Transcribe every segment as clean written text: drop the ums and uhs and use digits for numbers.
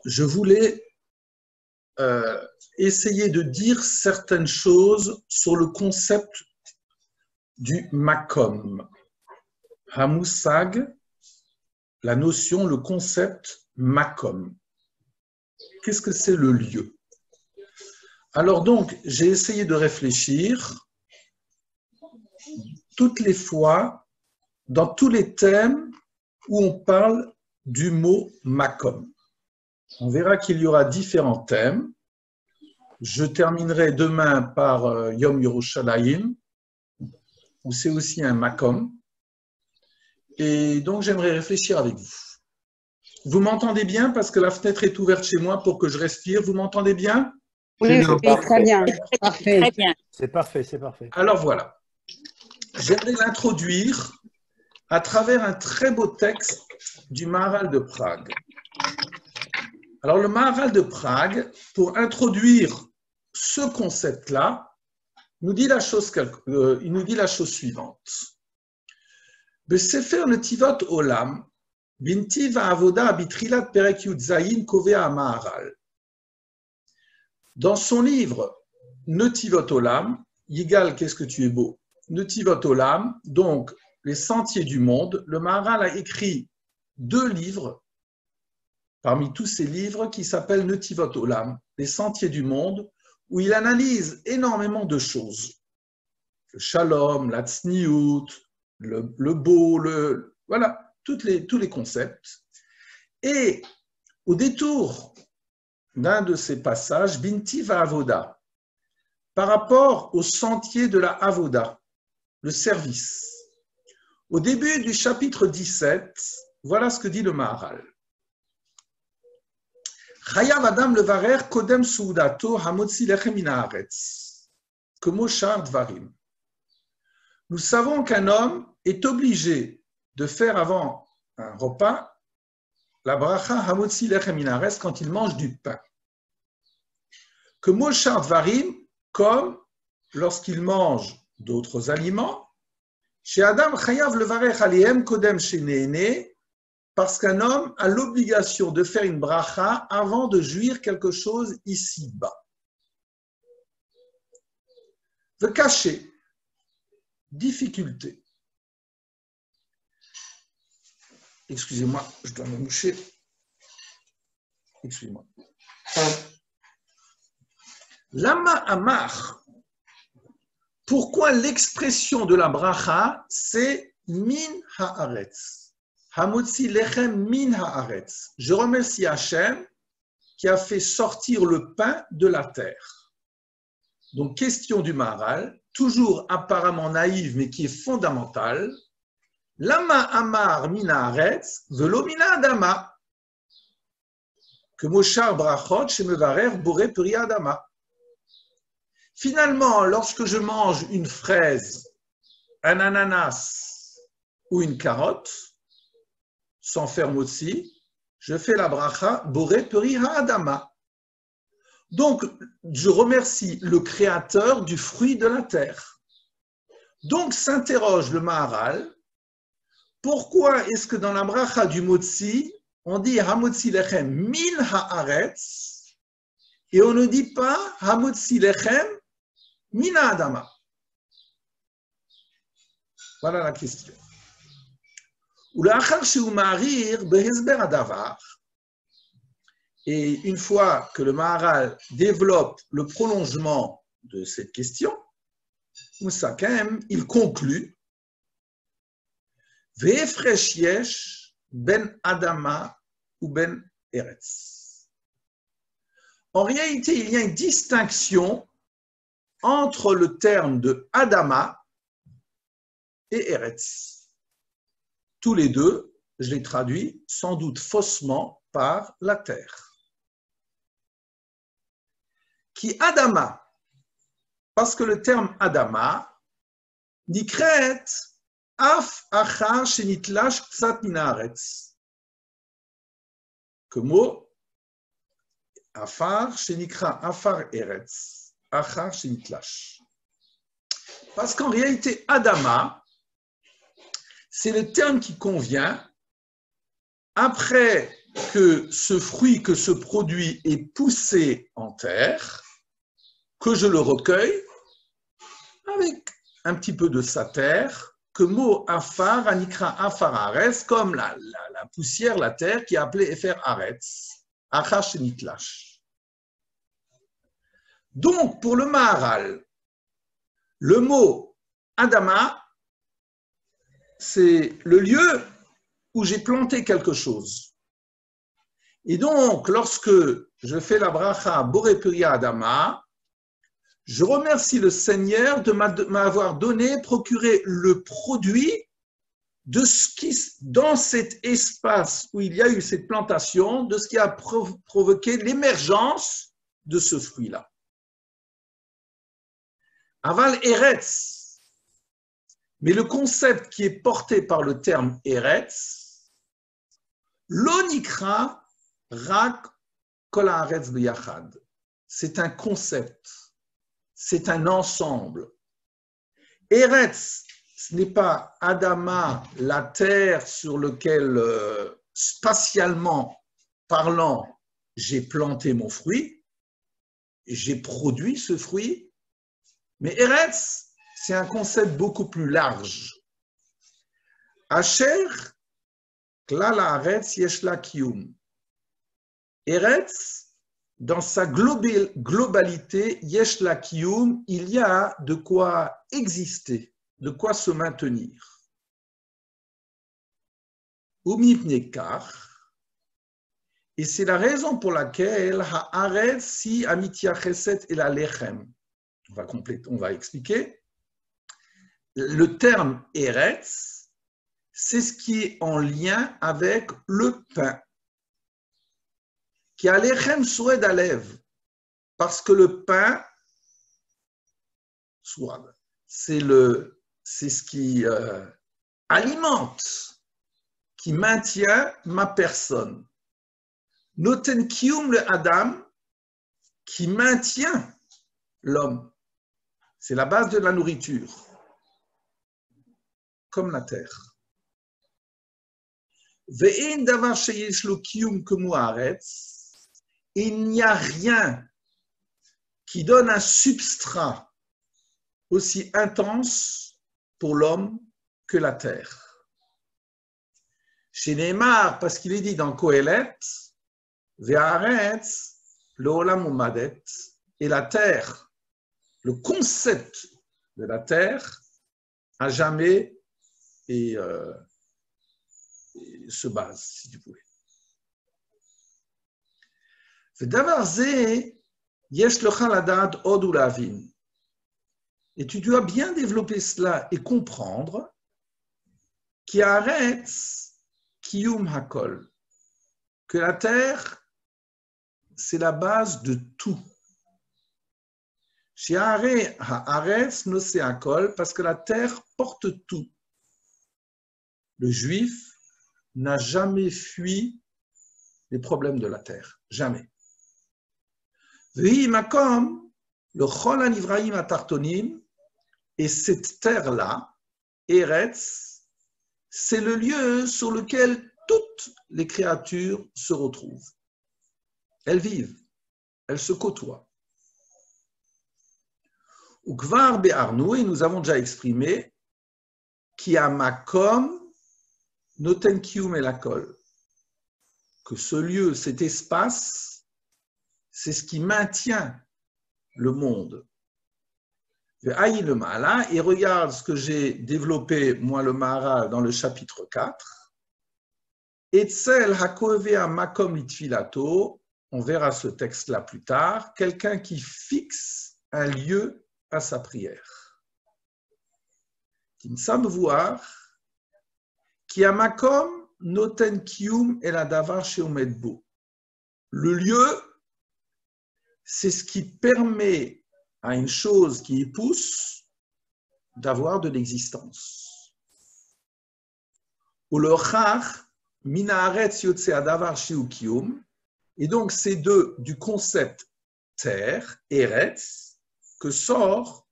je voulais essayer de dire certaines choses sur le concept du makom. Hamoussag, la notion, le concept makom. Qu'est-ce que c'est le lieu? Alors donc, j'ai essayé de réfléchir toutes les fois dans tous les thèmes où on parle du mot makom. On verra qu'il y aura différents thèmes. Je terminerai demain par Yom Yerushalayim, où c'est aussi un makom. Et donc, j'aimerais réfléchir avec vous. Vous m'entendez bien parce que la fenêtre est ouverte chez moi pour que je respire. Vous m'entendez bien? Oui, très bien. Parfait. Très bien. C'est parfait, c'est parfait. Alors voilà. J'aimerais l'introduire à travers un très beau texte du Maharal de Prague. Alors, le Maharal de Prague, pour introduire ce concept-là, il nous dit la chose suivante. Besefer Netivot Olam, Bintiv Avoda Bitrilat Perek Yud Zayin Kovea Maharal. Dans son livre Netivot Olam, Yigal, qu'est-ce que tu es beau? Netivot Olam, donc les sentiers du monde, le Maharal a écrit 2 livres parmi tous ces livres qui s'appellent Netivot Olam, les sentiers du monde, où il analyse énormément de choses. Le shalom, la tzniut, le beau, voilà, tous les concepts. Et au détour d'un de ces passages, Binti va Avoda, par rapport au sentier de la Avoda, le service. Au début du chapitre 17, voilà ce que dit le Maharal. Chayav Adam levarer kodem soudato hamotzi lechem min haaretz, komo shar dvarim. Nous savons qu'un homme est obligé de faire avant un repas la bracha hamotzi lechem min haaretz quand il mange du pain. Komo shar dvarim, comme lorsqu'il mange d'autres aliments, chez Adam chayav levarer alehem kodem sheneene, parce qu'un homme a l'obligation de faire une bracha avant de jouir quelque chose ici-bas. De cacher, difficulté. Excusez-moi, je dois me moucher. Excusez-moi. Lama amar. Pourquoi l'expression de la bracha, c'est min haaretz? Hamotzi lechem min haaretz. Je remercie Hachem qui a fait sortir le pain de la terre. Donc, question du Maharal, toujours apparemment naïve, mais qui est fondamentale. Lama amar min haaretz velo min adama. Que moshar brachot shemevarer boré peri adama. Finalement, lorsque je mange une fraise, un ananas ou une carotte, sans faire motzi, je fais la bracha boré peri ha'adama. Donc, je remercie le créateur du fruit de la terre. Donc, s'interroge le Maharal, pourquoi est-ce que dans la bracha du motzi, on dit hamotzi lechem min haaretz et on ne dit pas hamotzi lechem min ha'adama? Voilà la question. Et une fois que le Maharal développe le prolongement de cette question, il conclut Ve'efresh yesh ben Adama ou ben Eretz. En réalité, il y a une distinction entre le terme de Adama et Eretz. Tous les deux, je les traduis sans doute faussement par la terre. Qui Adama, parce que le terme Adama, nikret af achar shenitlash ktsat min haaretz. Que mot afar shenikra afar eretz, achar shenitlash. Parce qu'en réalité, Adama, c'est le terme qui convient après que ce fruit, que ce produit est poussé en terre, que je le recueille avec un petit peu de sa terre, que mot afar, anikra afar aretz, comme la poussière, la terre, qui est appelée efer aretz, achash nitlash. Donc, pour le Maharal, le mot Adama, c'est le lieu où j'ai planté quelque chose. Et donc, lorsque je fais la bracha Boré Puria Adama, je remercie le Seigneur de m'avoir procuré le produit de ce qui, dans cet espace où il y a eu cette plantation, de ce qui a provoqué l'émergence de ce fruit-là. Aval Eretz. Mais le concept qui est porté par le terme Eretz, l'onikra rak kol haaretz biyachad. C'est un concept, c'est un ensemble. Eretz, ce n'est pas Adama, la terre sur laquelle, spatialement parlant, j'ai planté mon fruit, j'ai produit ce fruit. Mais Eretz, c'est un concept beaucoup plus large. Asher, klal haaretz yesh la kiyum. Eretz, dans sa globalité, yesh la kiyum, il y a de quoi exister, de quoi se maintenir. Umipnei kach, et c'est la raison pour laquelle haaretz si amitia chesed el alechem. On va expliquer. Le terme Eretz, c'est ce qui est en lien avec le pain. Qui a l'Echem Soued Alev, parce que le pain, c'est ce qui alimente, qui maintient ma personne. Noten Kiyum le Adam, qui maintient l'homme. C'est la base de la nourriture, comme la terre. Il n'y a rien qui donne un substrat aussi intense pour l'homme que la terre. Chez Neymar, parce qu'il est dit dans Kohelet, Ve'aretz le'olam umadet, et la terre, le concept de la terre, à jamais et se base, si tu pouvais. Et tu dois bien développer cela et comprendre qui arrête Kiyum Hakol, que la terre, c'est la base de tout. Parce que la terre porte tout. Le juif n'a jamais fui les problèmes de la terre. Jamais. Et cette terre-là, Eretz, c'est le lieu sur lequel toutes les créatures se retrouvent. Elles vivent, elles se côtoient. Ukvar be'arnou, et nous avons déjà exprimé, qui a makom noten kiyum elakol, que ce lieu, cet espace, c'est ce qui maintient le monde. Et regarde ce que j'ai développé, moi le Maharal, dans le chapitre 4. Etzel hakovea makom litfilato, on verra ce texte-là plus tard, quelqu'un qui fixe un lieu à sa prière. Qui a makom noten kiyum el adavar sheomed bo. Le lieu, c'est ce qui permet à une chose qui y pousse d'avoir de l'existence. Ou le chach mina haaretz yotze adavar sheu kiyum. Et donc, c'est du concept terre, eretz, que sort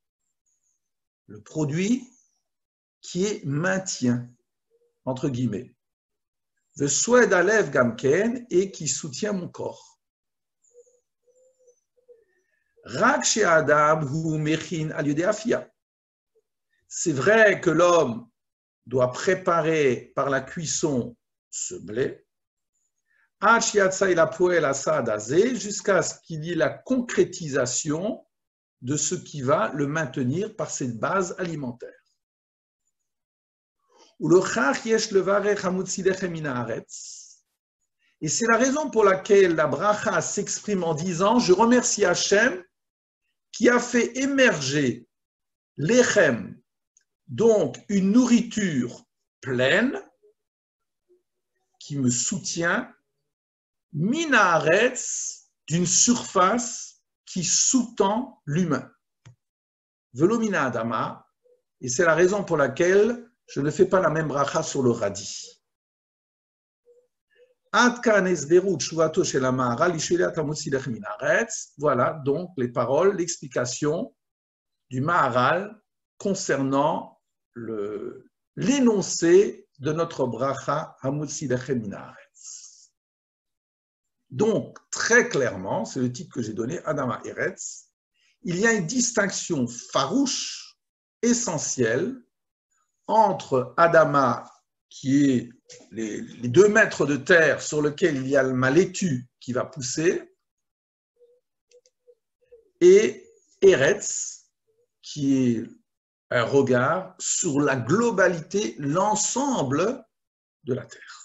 le produit qui est maintien, entre guillemets. le Swed Alev Gamken, et qui soutient mon corps. Rak she Adam hu mechin al yedei afia. C'est vrai que l'homme doit préparer par la cuisson ce blé, jusqu'à ce qu'il y ait la concrétisation de ce qui va le maintenir par cette base alimentaire. Et c'est la raison pour laquelle la bracha s'exprime en disant « Je remercie Hachem qui a fait émerger l'echem, donc une nourriture pleine, qui me soutient, mina haaretz, d'une surface qui sous-tend l'humain. Velomina adama, et c'est la raison pour laquelle je ne fais pas la même bracha sur le radis. Voilà donc les paroles, l'explication du Maharal concernant l'énoncé de notre bracha Hamutzi Lechem Min Haaretz. Donc, très clairement, c'est le titre que j'ai donné, Adama Eretz, il y a une distinction farouche, essentielle, entre Adama, qui est les 2 mètres de terre sur lesquels il y a ma laitue qui va pousser, et Eretz, qui est un regard sur la globalité, l'ensemble de la terre.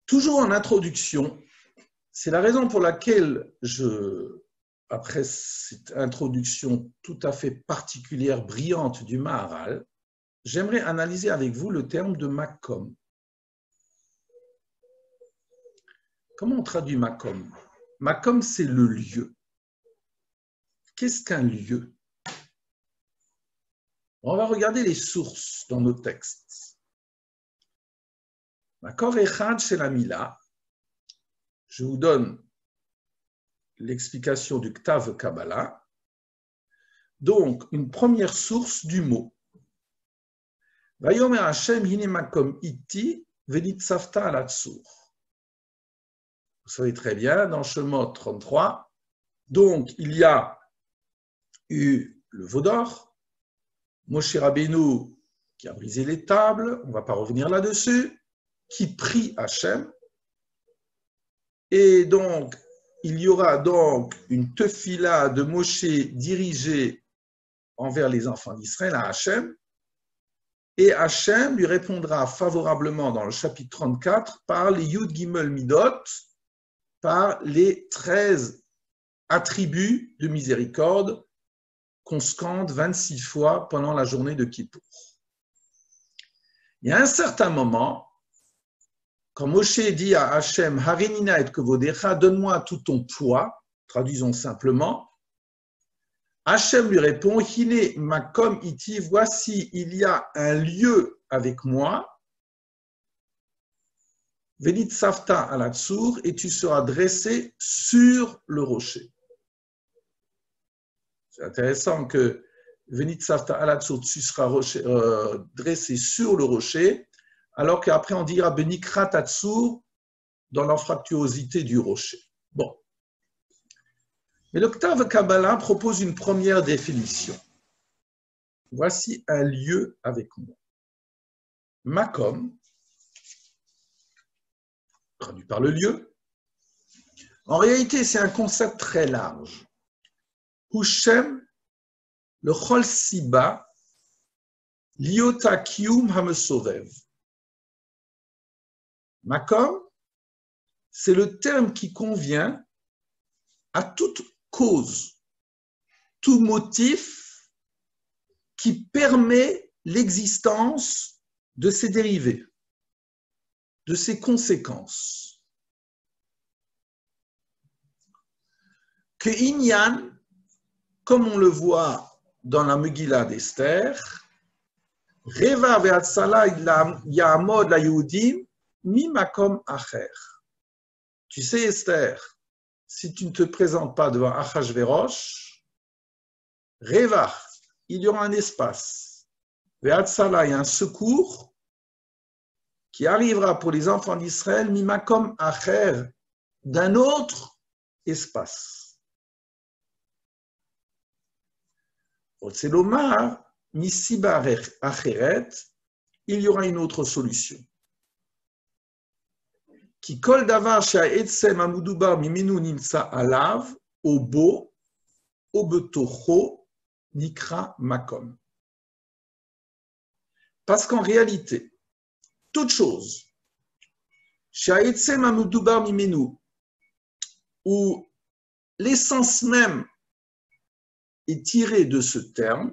Toujours en introduction, c'est la raison pour laquelle après cette introduction tout à fait particulière, brillante du Maharal, j'aimerais analyser avec vous le terme de Makom. Comment on traduit Makom? Makom, c'est le lieu. Qu'est-ce qu'un lieu? On va regarder les sources dans nos textes. Makor Echad chez la Mila, je vous donne l'explication du Ktav Kabbalah. Donc, une première source du mot. Vayomer Hashem hine makom iti venitzavta alatsur. Vous savez très bien, dans Shemot 33, donc il y a eu le veau d'or, Moshe Rabbeinu qui a brisé les tables, on ne va pas revenir là-dessus, qui prie Hachem, et donc il y aura donc une tefila de Moshe dirigée envers les enfants d'Israël à Hachem, et Hachem lui répondra favorablement dans le chapitre 34 par les Yud Gimel Midot, par les 13 attributs de miséricorde qu'on scande 26 fois pendant la journée de Kippour. Il y a un certain moment, quand Moshe dit à Hachem, Harinina et Kevodecha, donne-moi tout ton poids, traduisons simplement, Hachem lui répond, Hine makom iti, voici, il y a un lieu avec moi, Venit savta alatsur, et tu seras dressé sur le rocher. C'est intéressant que Venit savta alatsur, tu seras dressé sur le rocher, alors qu'après on dira Benikrat Atsur dans l'anfractuosité du rocher. Bon. Mais le Ktav Kabbalah propose une première définition. Voici un lieu avec moi. Makom, traduit par le lieu. En réalité, c'est un concept très large. Hushem, le Chol Siba, Liota Kiyum Hamesovev. Makom, c'est le terme qui convient à toute cause, tout motif qui permet l'existence de ses dérivés, de ses conséquences. Que Inyan, comme on le voit dans la Megillah d'Esther, Reva ve'atzala ya'amod la Yehudim mi makom acher. Tu sais, Esther, si tu ne te présentes pas devant Achashverosh, Reva, il y aura un espace. Ve'atzala, il y a un secours qui arrivera pour les enfants d'Israël, mimakom acher, d'un autre espace. C'est l'omar, misiba acheret, il y aura une autre solution. Qui kol davar sha'etzem amudubar mimenu nimsa alav, obo, obetocho, nikra makom. Parce qu'en réalité, toute chose, sha'etzem amudubar mimenu, où l'essence même est tirée de ce terme,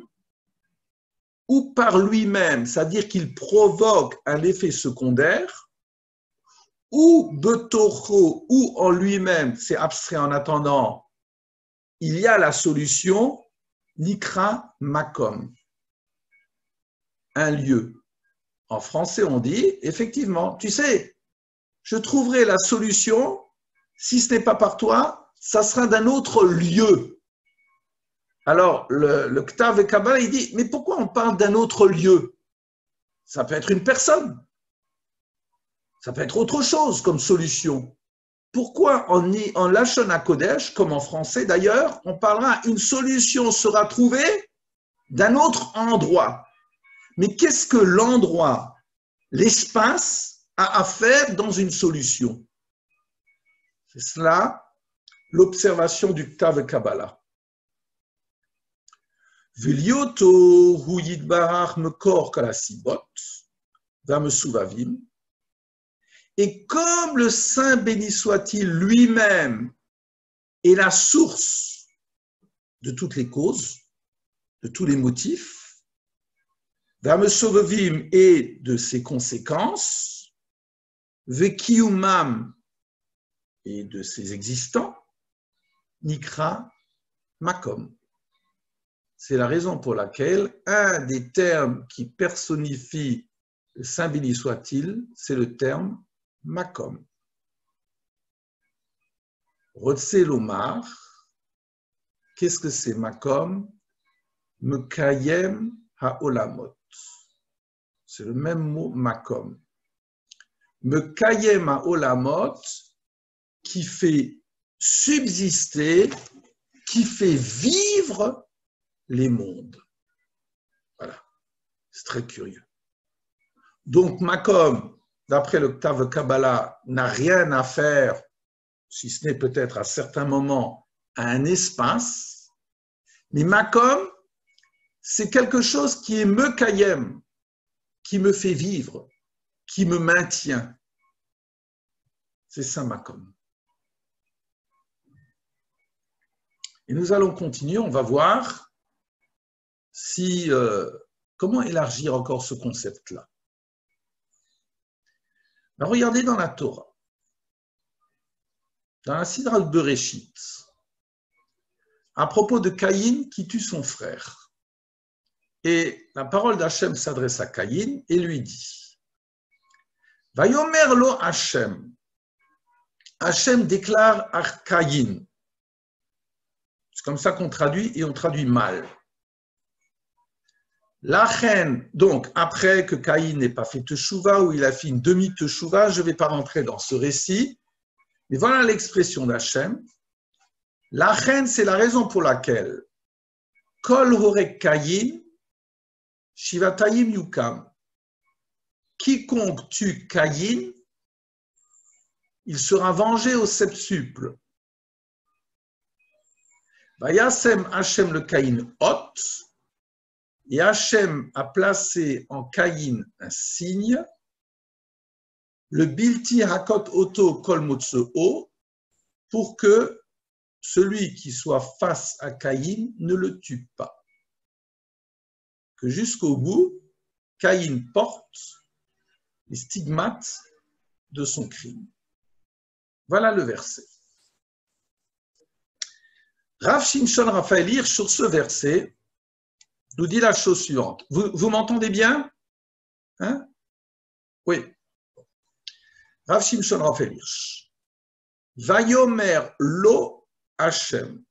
ou par lui-même, c'est-à-dire qu'il provoque un effet secondaire, ou betocho, ou en lui-même, c'est abstrait en attendant, il y a la solution, nikra makom, un lieu. En français, on dit, effectivement, tu sais, je trouverai la solution, si ce n'est pas par toi, ça sera d'un autre lieu. Alors, le Ktav et Kabbalah, il dit, mais pourquoi on parle d'un autre lieu? Ça peut être une personne. Ça peut être autre chose comme solution. Pourquoi en Lachon HaKodesh, comme en français d'ailleurs, on parlera une solution sera trouvée d'un autre endroit? Mais qu'est-ce que l'endroit, l'espace, a à faire dans une solution? C'est cela l'observation du Ktav et Kabbalah. Velioto hu yitbarach mekor kalasibot vamesuvavim. Et comme le Saint béni soit-il lui-même est la source de toutes les causes, de tous les motifs, vamesuvavim et de ses conséquences, vekiyumam et de ses existants, nikra makom. C'est la raison pour laquelle un des termes qui personnifie le Saint béni soit-il, c'est le terme makom. Rotse lomar, qu'est-ce que c'est makom? Mekayem haolamot. C'est le même mot makom. Mekayem haolamot, qui fait subsister, qui fait vivre les mondes. Voilà, c'est très curieux. Donc, makom, d'après le Ktav Kabbalah, n'a rien à faire, si ce n'est peut-être à certains moments, à un espace. Mais makom, c'est quelque chose qui est mekayem, qui me fait vivre, qui me maintient. C'est ça, makom. Et nous allons continuer, on va voir si, comment élargir encore ce concept-là. Ben, regardez dans la Torah, dans la Sidra de Bereshit, à propos de Caïn qui tue son frère. Et la parole d'Hachem s'adresse à Caïn et lui dit, Vayomer lo Hachem. Hachem déclare à Caïn. C'est comme ça qu'on traduit et on traduit mal. La reine, donc, après que Caïn n'ait pas fait Teshuvah, ou il a fait une demi-Teshuvah, je ne vais pas rentrer dans ce récit, mais voilà l'expression d'Hachem. La reine, c'est la raison pour laquelle Kol horek Caïn, Shivatayim Yukam. Quiconque tue Caïn, il sera vengé au septuple. Vayasem Hachem le Caïn hot. Et Hachem a placé en Caïn un signe, le Bilti Hakot Oto Kol Motseo, pour que celui qui soit face à Caïn ne le tue pas. Que jusqu'au bout, Caïn porte les stigmates de son crime. Voilà le verset. Rav Shimshon Raphaël Hirsch, sur ce verset, nous dit la chose suivante. Vous m'entendez bien? Hein? Oui. Rav Shimshon Raphaël Hirsch. Vayomer lo Hashem.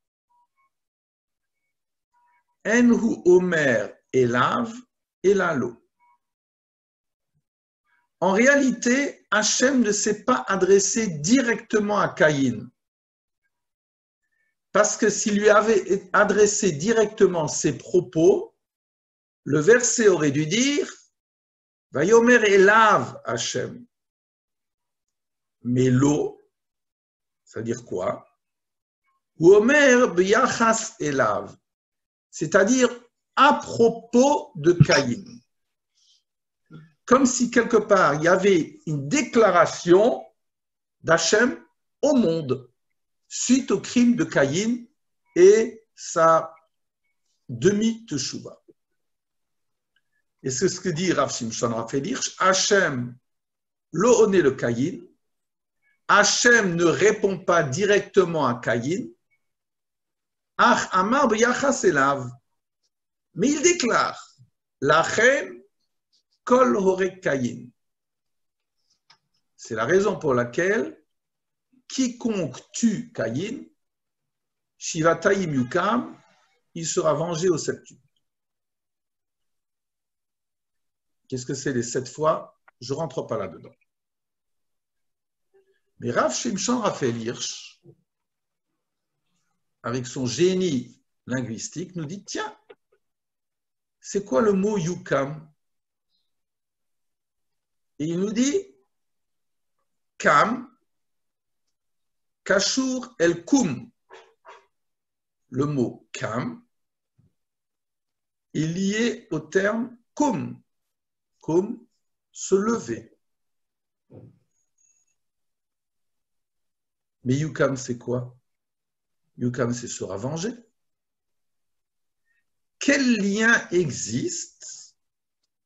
Enhu omer elav elalo. En réalité, Hachem ne s'est pas adressé directement à Caïn. Parce que s'il lui avait adressé directement ses propos, le verset aurait dû dire « Vayomer elav Hachem ». Mais l'eau, ça veut dire quoi? Ou Omer b'yachas elav, c'est-à-dire à propos de Caïn. Comme si quelque part il y avait une déclaration d'Hachem au monde suite au crime de Caïn et sa demi-teshuva. Et c'est ce que dit Rav Shimshon Raphaël Hirsch, Hachem lo oné le Caïn, Hachem ne répond pas directement à Caïn, Ach amar b'yachas elav, mais il déclare Lachem kol horek Caïn. C'est la raison pour laquelle quiconque tue Caïn, Shivatayim Yukam, il sera vengé au septuple. Qu'est-ce que c'est les 7 fois? Je ne rentre pas là-dedans. Mais Rav Shimshon Raphaël Hirsch, avec son génie linguistique, nous dit, tiens, c'est quoi le mot Yukam? Et il nous dit, Kam, Kashur el Kum. Le mot Kam est lié au terme Kum. Kum, se lever. Mais Yukam, c'est quoi? Yukam, c'est se venger. Quel lien existe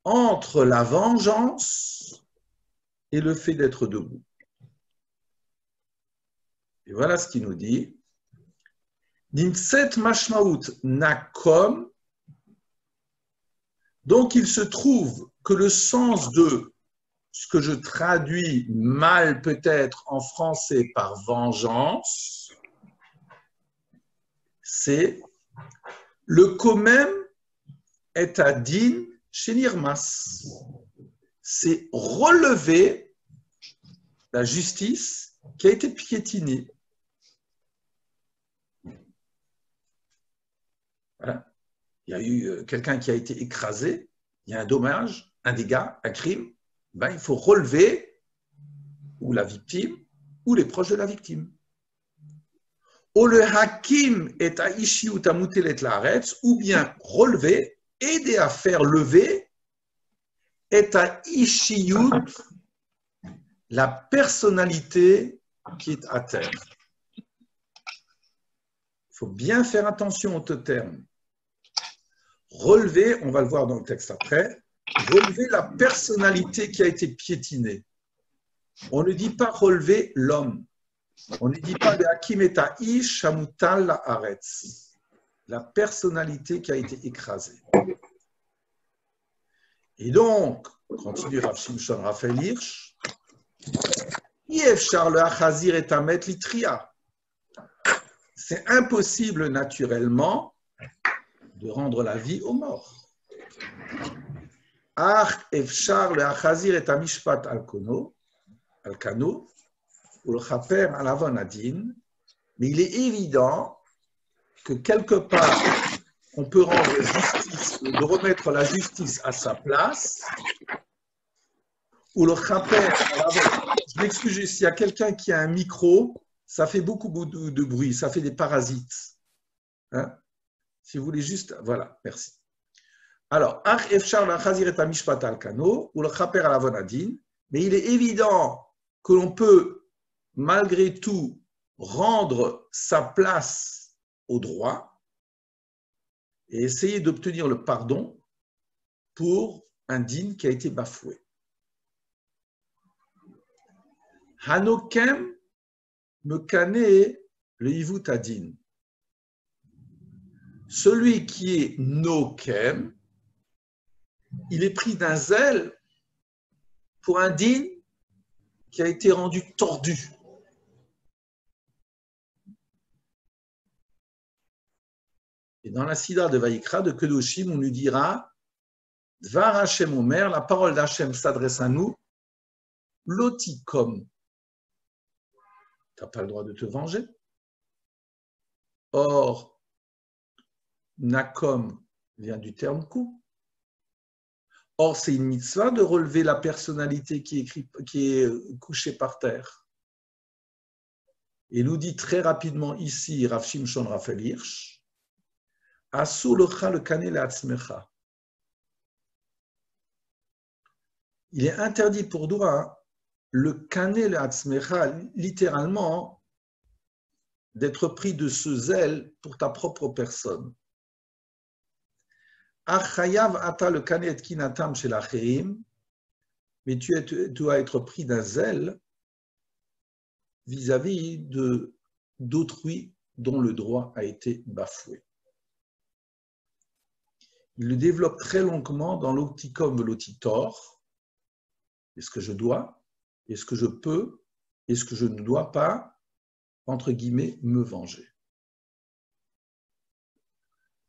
entre la vengeance et le fait d'être debout? Et voilà ce qu'il nous dit. Nimtset mashmaut nakom. Donc, il se trouve que le sens de ce que je traduis mal peut-être en français par vengeance, c'est le komem est à din chez Nirmas. C'est relever la justice qui a été piétinée. Voilà. Il y a eu quelqu'un qui a été écrasé, il y a un dommage, un dégât, un crime, ben, il faut relever ou la victime ou les proches de la victime. Ou le hakim est à ishiut amutelet laaretz, ou bien relever, aider à faire lever, est à ishiut, la personnalité qui est à terre. Il faut bien faire attention aux deux termes. Relever, on va le voir dans le texte après, relever la personnalité qui a été piétinée. On ne dit pas relever l'homme. On ne dit pas le hakim et ish shamutal laaretz. La personnalité qui a été écrasée. Et donc, continue Rav Shimshon Raphaël Hirsch, Yefchar le achazir et amet litria. C'est impossible naturellement de rendre la vie aux morts. Ach efchar le achazir et amishpat al-kano, ou le chaper al-avon adin, mais il est évident que quelque part, on peut rendre justice, de remettre la justice à sa place, ou le chaper al-avon. Je m'excuse, s'il y a quelqu'un qui a un micro, ça fait beaucoup de bruit, ça fait des parasites. Hein? Si vous voulez juste, voilà, merci. Alors, Ach efchar la chazir et amishpat al kano ou le chaper al avon adin, mais il est évident que l'on peut malgré tout rendre sa place au droit et essayer d'obtenir le pardon pour un din qui a été bafoué. Hanokem me kane le hivut adin. Celui qui est nokem, il est pris d'un zèle pour un din qui a été rendu tordu. Et dans la Sida de Vaïkra, de Kedoshim, on lui dira Dvar Hashem Omer, la parole d'Hachem s'adresse à nous, Lotikom, tu n'as pas le droit de te venger. Or, Nakom vient du terme coup. Or, c'est une mitzvah de relever la personnalité qui est couchée par terre. Et nous dit très rapidement ici Rav Shimshon Raphaël Hirsch, Asur lecha le kané le'atzmecha. Il est interdit pour toi le kané le'atzmecha, littéralement, d'être pris de ce zèle pour ta propre personne. Achayav ata le kané et kinatam chez l'acherim, mais tu dois être pris d'un zèle vis-à-vis d'autrui dont le droit a été bafoué. Il le développe très longuement dans l'opticum velotitor. Est-ce que je dois, est-ce que je peux, est-ce que je ne dois pas, entre guillemets, me venger.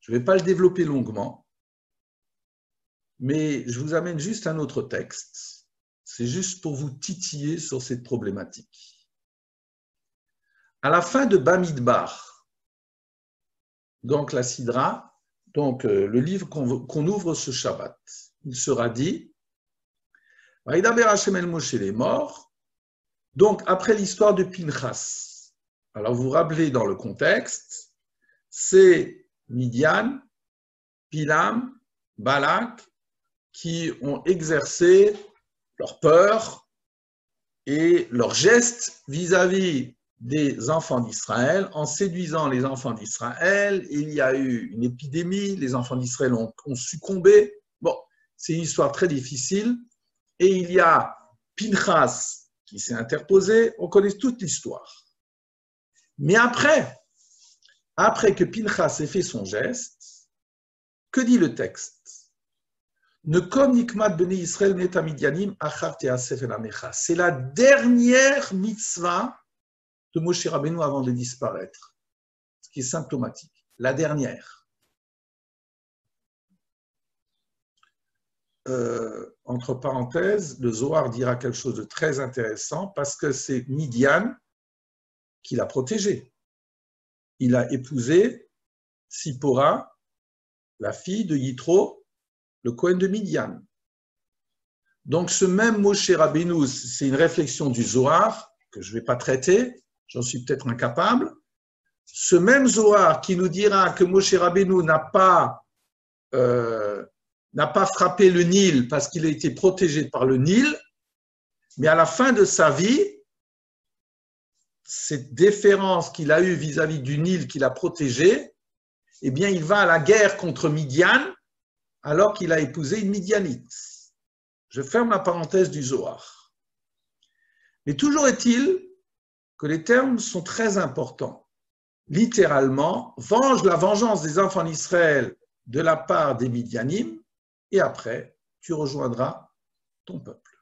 Je ne vais pas le développer longuement, mais je vous amène juste un autre texte. C'est juste pour vous titiller sur cette problématique. À la fin de Bamidbar, donc la Sidra, donc le livre qu'on ouvre ce Shabbat, il sera dit Vaïdaber Hashem el Moshe est mort, donc après l'histoire de Pinchas. Alors vous vous rappelez dans le contexte, c'est Midian, Pilam, Balak qui ont exercé leur peur et leurs gestes vis-à-vis des enfants d'Israël. En séduisant les enfants d'Israël, il y a eu une épidémie, les enfants d'Israël ont succombé. Bon, c'est une histoire très difficile. Et il y a Pinchas qui s'est interposé, on connaît toute l'histoire. Mais après que Pinchas ait fait son geste, que dit le texte? Ne comme Nikmat Bnei Israël Neta Midianim Achar Teasef El Amecha. C'est la dernière mitzvah de Moshe Rabbeinu avant de disparaître, ce qui est symptomatique. La dernière. Entre parenthèses, le Zohar dira quelque chose de très intéressant parce que c'est Midian qui l'a protégé. Il a épousé Sipora, la fille de Yitro, le Kohen de Midian. Donc ce même Moshe Rabbeinu, c'est une réflexion du Zohar que je ne vais pas traiter, j'en suis peut-être incapable. Ce même Zohar qui nous dira que Moshe Rabbeinu n'a pas frappé le Nil parce qu'il a été protégé par le Nil, mais à la fin de sa vie, cette déférence qu'il a eue vis-à-vis du Nil qu'il a protégé, eh bien, il va à la guerre contre Midian alors qu'il a épousé une Midianite. Je ferme la parenthèse du Zohar. Mais toujours est-il que les termes sont très importants. Littéralement, venge la vengeance des enfants d'Israël de la part des Midianim, et après, tu rejoindras ton peuple.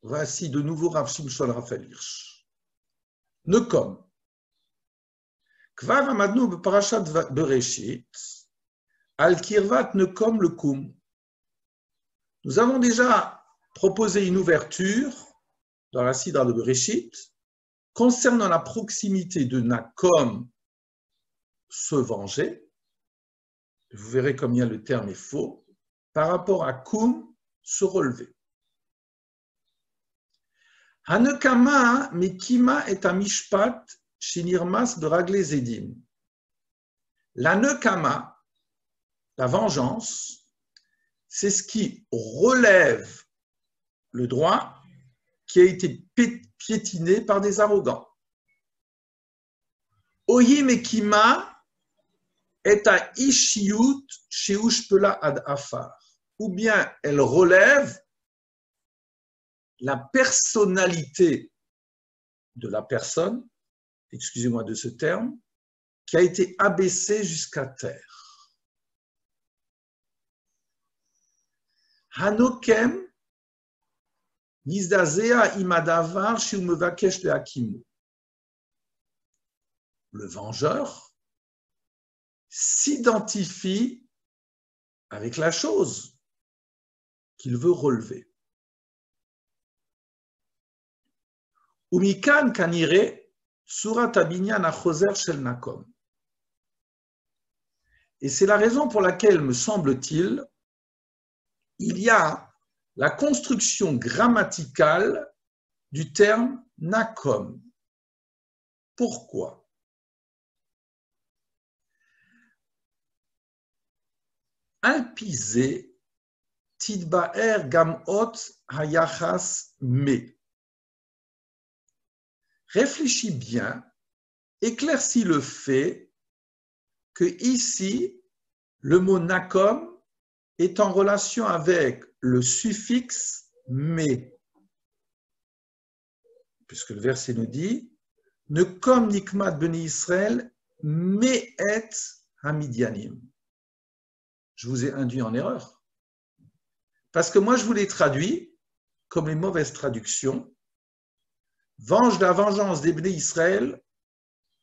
Voici de nouveau Rav Shimshon Raphaël Hirsch. Nekom. Kvar amadnu beparashat Bereshit, al kirvat nekom le kum. Nous avons déjà proposé une ouverture dans la Sidra de Bereshit concernant la proximité de Nakom, se venger. Vous verrez combien le terme est faux, par rapport à Kum, se relever. Hanekama mekima est un mishpat shinirmas de Raglé Zedim. La nekama, la vengeance, c'est ce qui relève le droit qui a été piétiné par des arrogants. Ohim ekima est à ishiyut sheushpela ad afar, ou bien elle relève la personnalité de la personne, excusez-moi de ce terme, qui a été abaissée jusqu'à terre. Hanokem nizdazea imadavar sheumevakesh le hakimu. Le vengeur s'identifie avec la chose qu'il veut relever. Umikan kanire surat abinyan achoser shel nakom. Et c'est la raison pour laquelle, me semble-t-il, il y a la construction grammaticale du terme nakom. Pourquoi? Alpizé tidbaer gamot hayachas me. Réfléchis bien, éclaircis le fait que ici, le mot nakom est en relation avec le suffixe me. Puisque le verset nous dit ne comme nikmat beni Israël, me et hamidianim. Je vous ai induit en erreur. Parce que moi, je vous l'ai traduit comme les mauvaises traductions. Venge la vengeance des Bnei Israël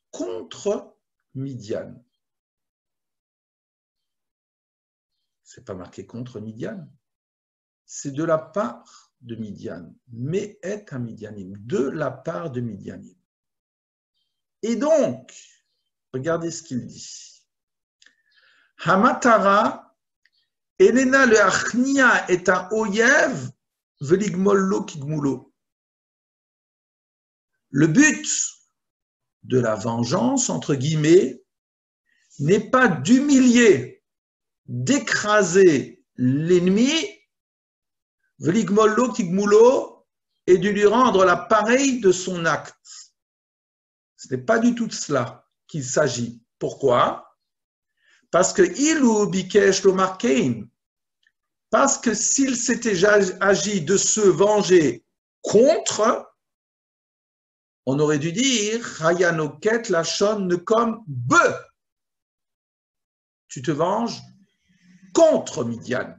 contre Midian. C'est pas marqué contre Midian. C'est de la part de Midian. Mais est un Midianim. De la part de Midianim. Et donc, regardez ce qu'il dit. Hamatara, Elena le achnia est un oyev, veligmollo kigmulo. Le but de la vengeance, entre guillemets, n'est pas d'humilier, d'écraser l'ennemi, veligmollo kigmulo, et de lui rendre la pareille de son acte. Ce n'est pas du tout de cela qu'il s'agit. Pourquoi? Parce que ilu bikesh lomar kein, parce que s'il s'était agi de se venger contre, on aurait dû dire hayanoket lachon ne comme be. Tu te venges contre Midian.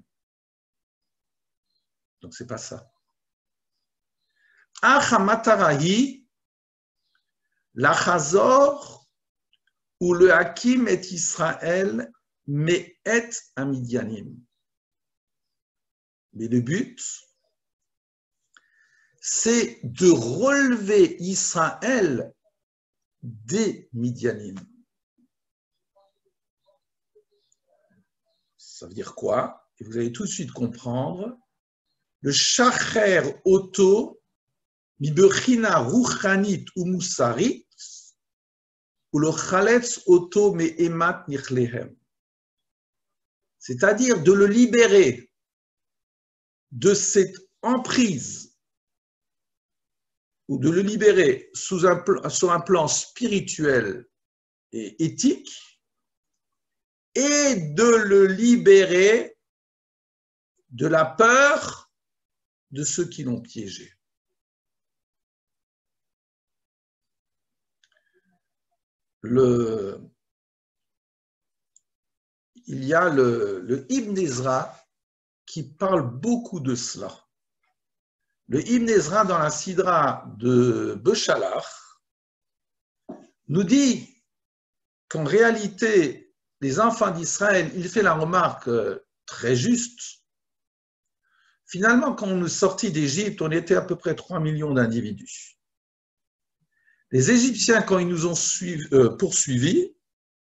Donc c'est pas ça. Achamatarahi l'achazor ou le hakim et Israël mais est un Midianim. Mais le but, c'est de relever Israël des Midianim. Ça veut dire quoi? Et vous allez tout de suite comprendre. Le shacher auto, mibechina ruchanit ou musarit, ou le chaletz auto me emat nichlehem. C'est-à-dire de le libérer de cette emprise ou de le libérer sur un plan spirituel et éthique et de le libérer de la peur de ceux qui l'ont piégé. Il y a le Ibn Ezra qui parle beaucoup de cela. Le Ibn Ezra dans la Sidra de Beshalach nous dit qu'en réalité, les enfants d'Israël, il fait la remarque très juste. Finalement, quand on est sorti d'Égypte, on était à peu près 3 millions d'individus. Les Égyptiens, quand ils nous ont poursuivis,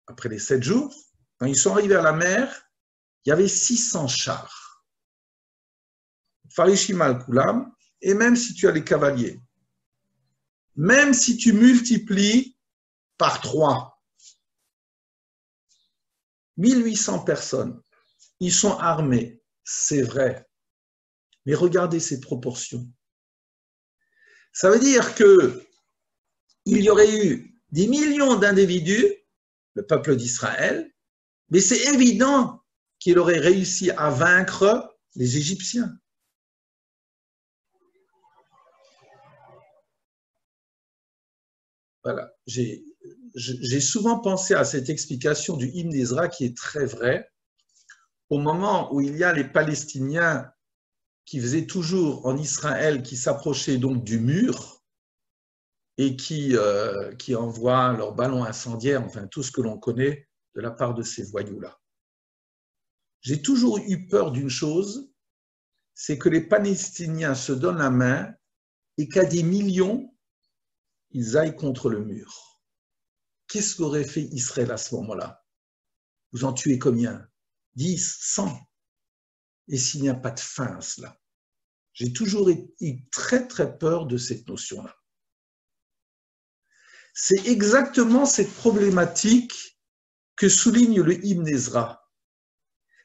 après les 7 jours, quand ils sont arrivés à la mer, il y avait 600 chars. Farishim al-Kulam, et même si tu as les cavaliers, même si tu multiplies par 3, 1800 personnes, ils sont armés, c'est vrai. Mais regardez ces proportions. Ça veut dire qu'il y aurait eu des millions d'individus, le peuple d'Israël, mais c'est évident qu'il aurait réussi à vaincre les Égyptiens. Voilà. J'ai souvent pensé à cette explication du Ibn Ezra qui est très vraie. Au moment où il y a les Palestiniens qui faisaient toujours en Israël, qui s'approchaient donc du mur et qui envoient leurs ballons incendiaires, enfin tout ce que l'on connaît de la part de ces voyous-là. J'ai toujours eu peur d'une chose, c'est que les Palestiniens se donnent la main et qu'à des millions, ils aillent contre le mur. Qu'est-ce qu'aurait fait Israël à ce moment-là? Vous en tuez combien? 10, 100? Et s'il n'y a pas de fin à cela? J'ai toujours eu très très peur de cette notion-là. C'est exactement cette problématique que souligne le Hymne Ezra.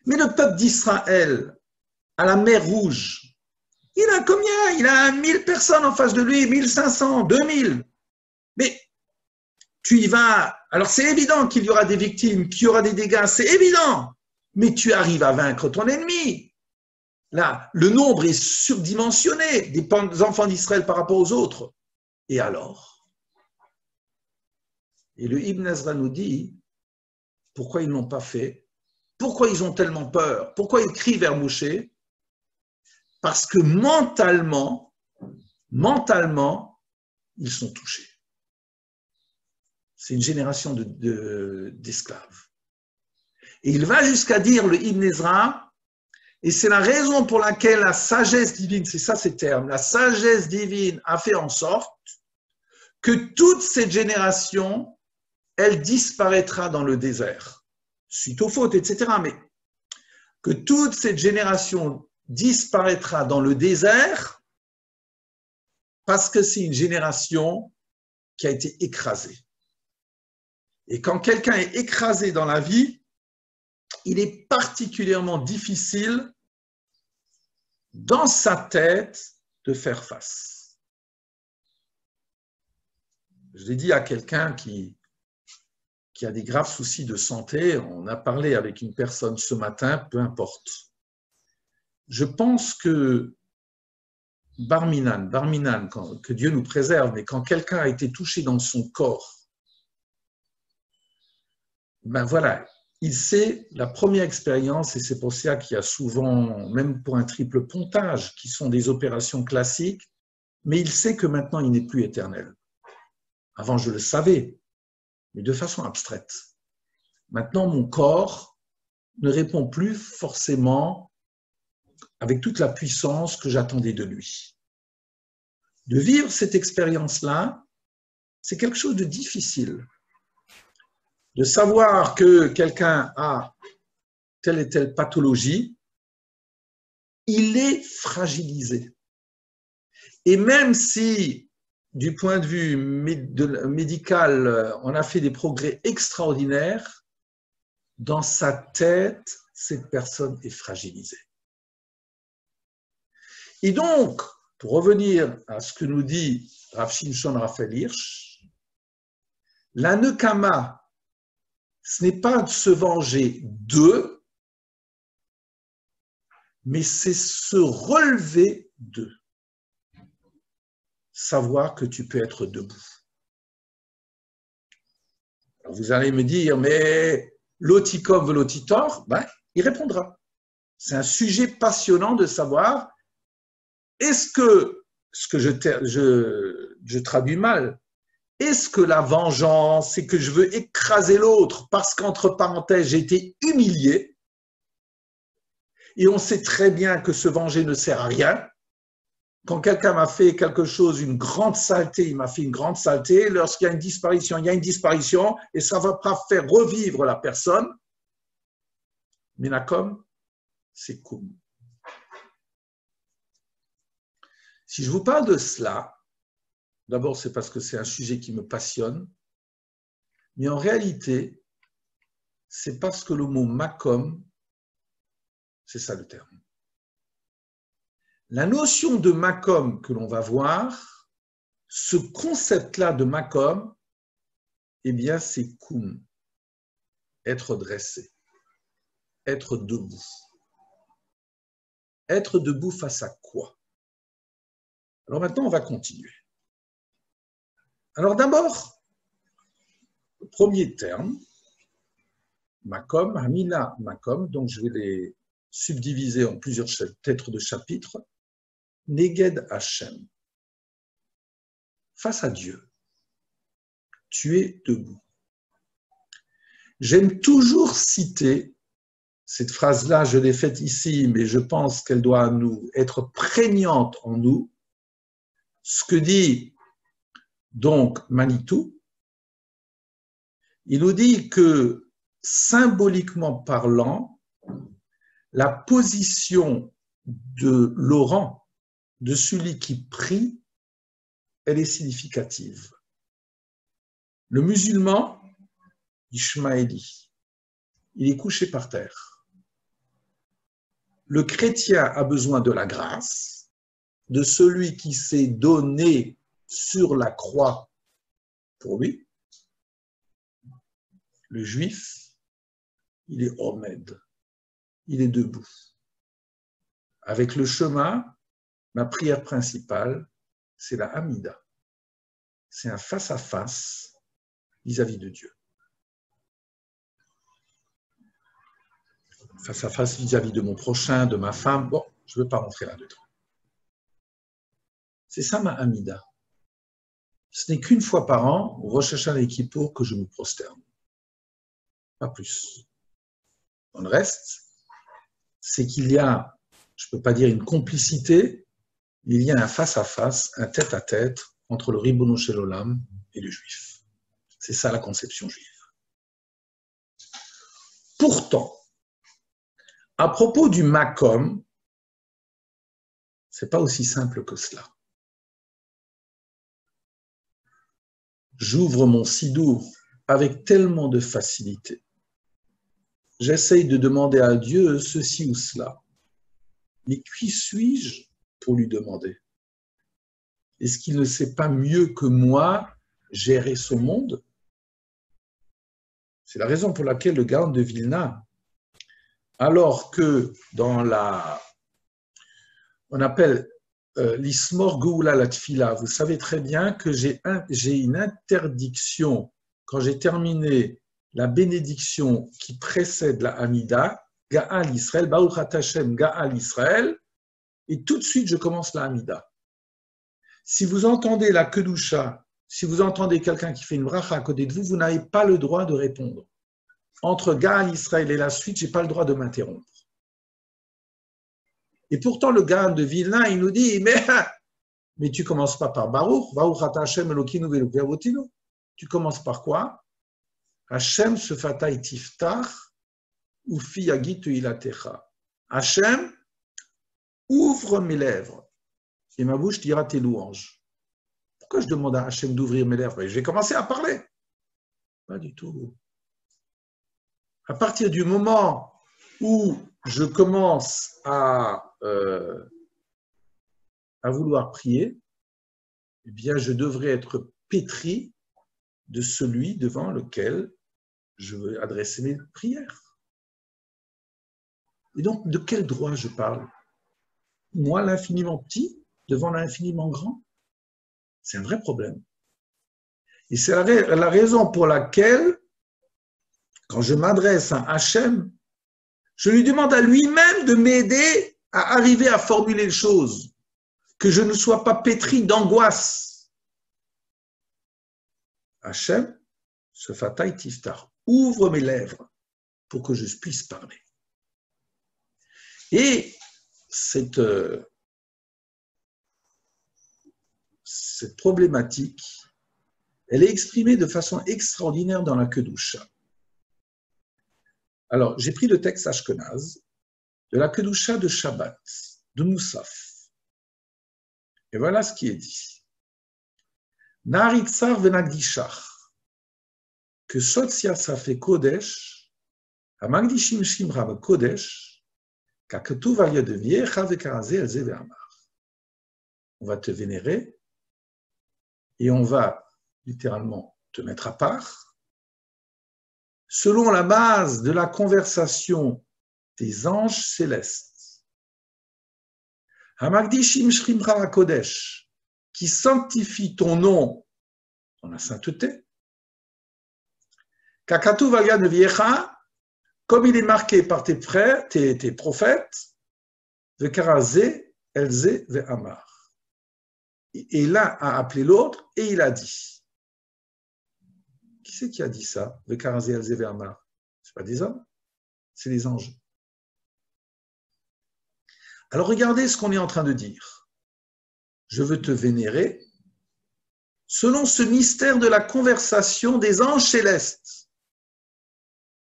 Mais le peuple d'Israël, à la mer Rouge, il a combien? Il a 1000 personnes en face de lui, 1500, 2000. Mais tu y vas. Alors c'est évident qu'il y aura des victimes, qu'il y aura des dégâts, c'est évident. Mais tu arrives à vaincre ton ennemi. Là, le nombre est surdimensionné des enfants d'Israël par rapport aux autres. Et alors? Et le Ibn Ezra nous dit pourquoi ils ne l'ont pas fait, pourquoi ils ont tellement peur, pourquoi ils crient vers Moshe? Parce que mentalement, ils sont touchés. C'est une génération d'esclaves. Et il va jusqu'à dire, le Ibn Ezra, et c'est la raison pour laquelle la sagesse divine, c'est ça ces termes, la sagesse divine a fait en sorte que toute cette génération, elle disparaîtra dans le désert, suite aux fautes, etc. Mais que toute cette génération disparaîtra dans le désert parce que c'est une génération qui a été écrasée. Et quand quelqu'un est écrasé dans la vie, il est particulièrement difficile dans sa tête de faire face. Je l'ai dit à quelqu'un qui a des graves soucis de santé, on a parlé avec une personne ce matin, peu importe. Je pense que Barminan, que Dieu nous préserve, mais quand quelqu'un a été touché dans son corps, ben voilà, il sait la première expérience, et c'est pour ça qu'il y a souvent, même pour un triple pontage, qui sont des opérations classiques, mais il sait que maintenant il n'est plus éternel. Avant je le savais, mais de façon abstraite. Maintenant mon corps ne répond plus forcément avec toute la puissance que j'attendais de lui. De vivre cette expérience-là, c'est quelque chose de difficile. De savoir que quelqu'un a telle et telle pathologie, il est fragilisé. Et même si, du point de vue médical, on a fait des progrès extraordinaires, dans sa tête, cette personne est fragilisée. Et donc, pour revenir à ce que nous dit Rav Shimshon Raphaël Hirsch, la nekama, ce n'est pas de se venger d'eux, mais c'est se relever d'eux. Savoir que tu peux être debout. Alors vous allez me dire, mais l'otikom velotitor, ben, il répondra. C'est un sujet passionnant de savoir, est-ce que, ce que je traduis mal, est-ce que la vengeance, c'est que je veux écraser l'autre parce qu'entre parenthèses, j'ai été humilié et on sait très bien que se venger ne sert à rien. Quand quelqu'un m'a fait quelque chose, une grande saleté, il m'a fait une grande saleté, lorsqu'il y a une disparition, il y a une disparition et ça ne va pas faire revivre la personne. Menakom, c'est koum. Si je vous parle de cela, d'abord, c'est parce que c'est un sujet qui me passionne, mais en réalité, c'est parce que le mot makom, c'est ça le terme. La notion de makom que l'on va voir, ce concept-là de makom, eh bien, c'est koum, être dressé, être debout. Être debout face à quoi? Alors maintenant, on va continuer. Alors d'abord, le premier terme, makom, hamina makom, donc je vais les subdiviser en plusieurs têtes de chapitres. Neged Hashem, face à Dieu, tu es debout. J'aime toujours citer, cette phrase-là, je l'ai faite ici, mais je pense qu'elle doit nous être prégnante en nous, ce que dit donc Manitou, il nous dit que, symboliquement parlant, la position de Laurent, de celui qui prie, elle est significative. Le musulman, Ishmaéli, il est couché par terre. Le chrétien a besoin de la grâce, de celui qui s'est donné sur la croix pour lui. Le juif, il est Omed, il est debout. Avec le chemin, ma prière principale, c'est la Hamida. C'est un face-à-face vis-à-vis de Dieu. Face-à-face vis-à-vis de mon prochain, de ma femme. Bon, je ne veux pas rentrer là-dedans. C'est ça ma Hamida. Ce n'est qu'une fois par an, au Rosh Hashanah et Kippour, que je me prosterne. Pas plus. Dans le reste, c'est qu'il y a, je ne peux pas dire une complicité, il y a un face-à-face, un tête-à-tête entre le Ribono Shel Olam et le juif. C'est ça la conception juive. Pourtant, à propos du Makom, ce n'est pas aussi simple que cela. J'ouvre mon sidour avec tellement de facilité. J'essaye de demander à Dieu ceci ou cela. Mais qui suis-je pour lui demander? Est-ce qu'il ne sait pas mieux que moi gérer ce monde? C'est la raison pour laquelle le Gaon de Vilna, alors que dans on appelle l'Ismor Geoula la Tfila, vous savez très bien que j'ai une interdiction quand j'ai terminé la bénédiction qui précède la Hamida, Ga'al Israël, Baruch Ata Hashem Ga'al Israël, et tout de suite je commence la Hamida. Si vous entendez la Kedusha, si vous entendez quelqu'un qui fait une bracha à côté de vous, vous n'avez pas le droit de répondre. Entre Ga'al Israël et la suite, je n'ai pas le droit de m'interrompre. Et pourtant, le Gaon de Vilna, il nous dit, mais tu ne commences pas par Baruch, Baruch Ata Hashem Elokeinu ve'Elokei Avotinu. Tu commences par quoi? Hashem sefatai tiftach ufi yagitu ilatecha. Hashem, ouvre mes lèvres et ma bouche dira tes louanges. Pourquoi je demande à Hashem d'ouvrir mes lèvres? Je vais commencer à parler. Pas du tout. À partir du moment où je commence à vouloir prier, eh bien, je devrais être pétri de celui devant lequel je veux adresser mes prières. Et donc, de quel droit je parle? Moi, l'infiniment petit, devant l'infiniment grand? C'est un vrai problème. Et c'est la raison pour laquelle, quand je m'adresse à Hachem, je lui demande à lui-même de m'aider à arriver à formuler les choses, que je ne sois pas pétri d'angoisse. Hachem, ce fatai tiftar, ouvre mes lèvres pour que je puisse parler. Et cette problématique, elle est exprimée de façon extraordinaire dans la Kedusha. Alors, j'ai pris le texte Ashkenaz de la Kedusha de Shabbat, de Moussaf. Et voilà ce qui est dit. Naritzar venagdishach, que Sotsia Safe Kodesh, Amagdishim Shimra Kodesh, Kaketuv al yad viecha vekaraze elze ve'amar. On va te vénérer et on va littéralement te mettre à part, selon la base de la conversation des anges célestes. Hamagdishim Shrimra Kodesh, qui sanctifie ton nom dans la sainteté. Kakatu Valya Neviecha, comme il est marqué par tes frères, tes prophètes, Vekarazé, Elze, Ve'amar. Et l'un a appelé l'autre et il a dit. Qui c'est qui a dit ça? Vekarazé, Elze, Ve'amar. Ce pas des hommes, c'est des anges. Alors regardez ce qu'on est en train de dire. Je veux te vénérer selon ce mystère de la conversation des anges célestes.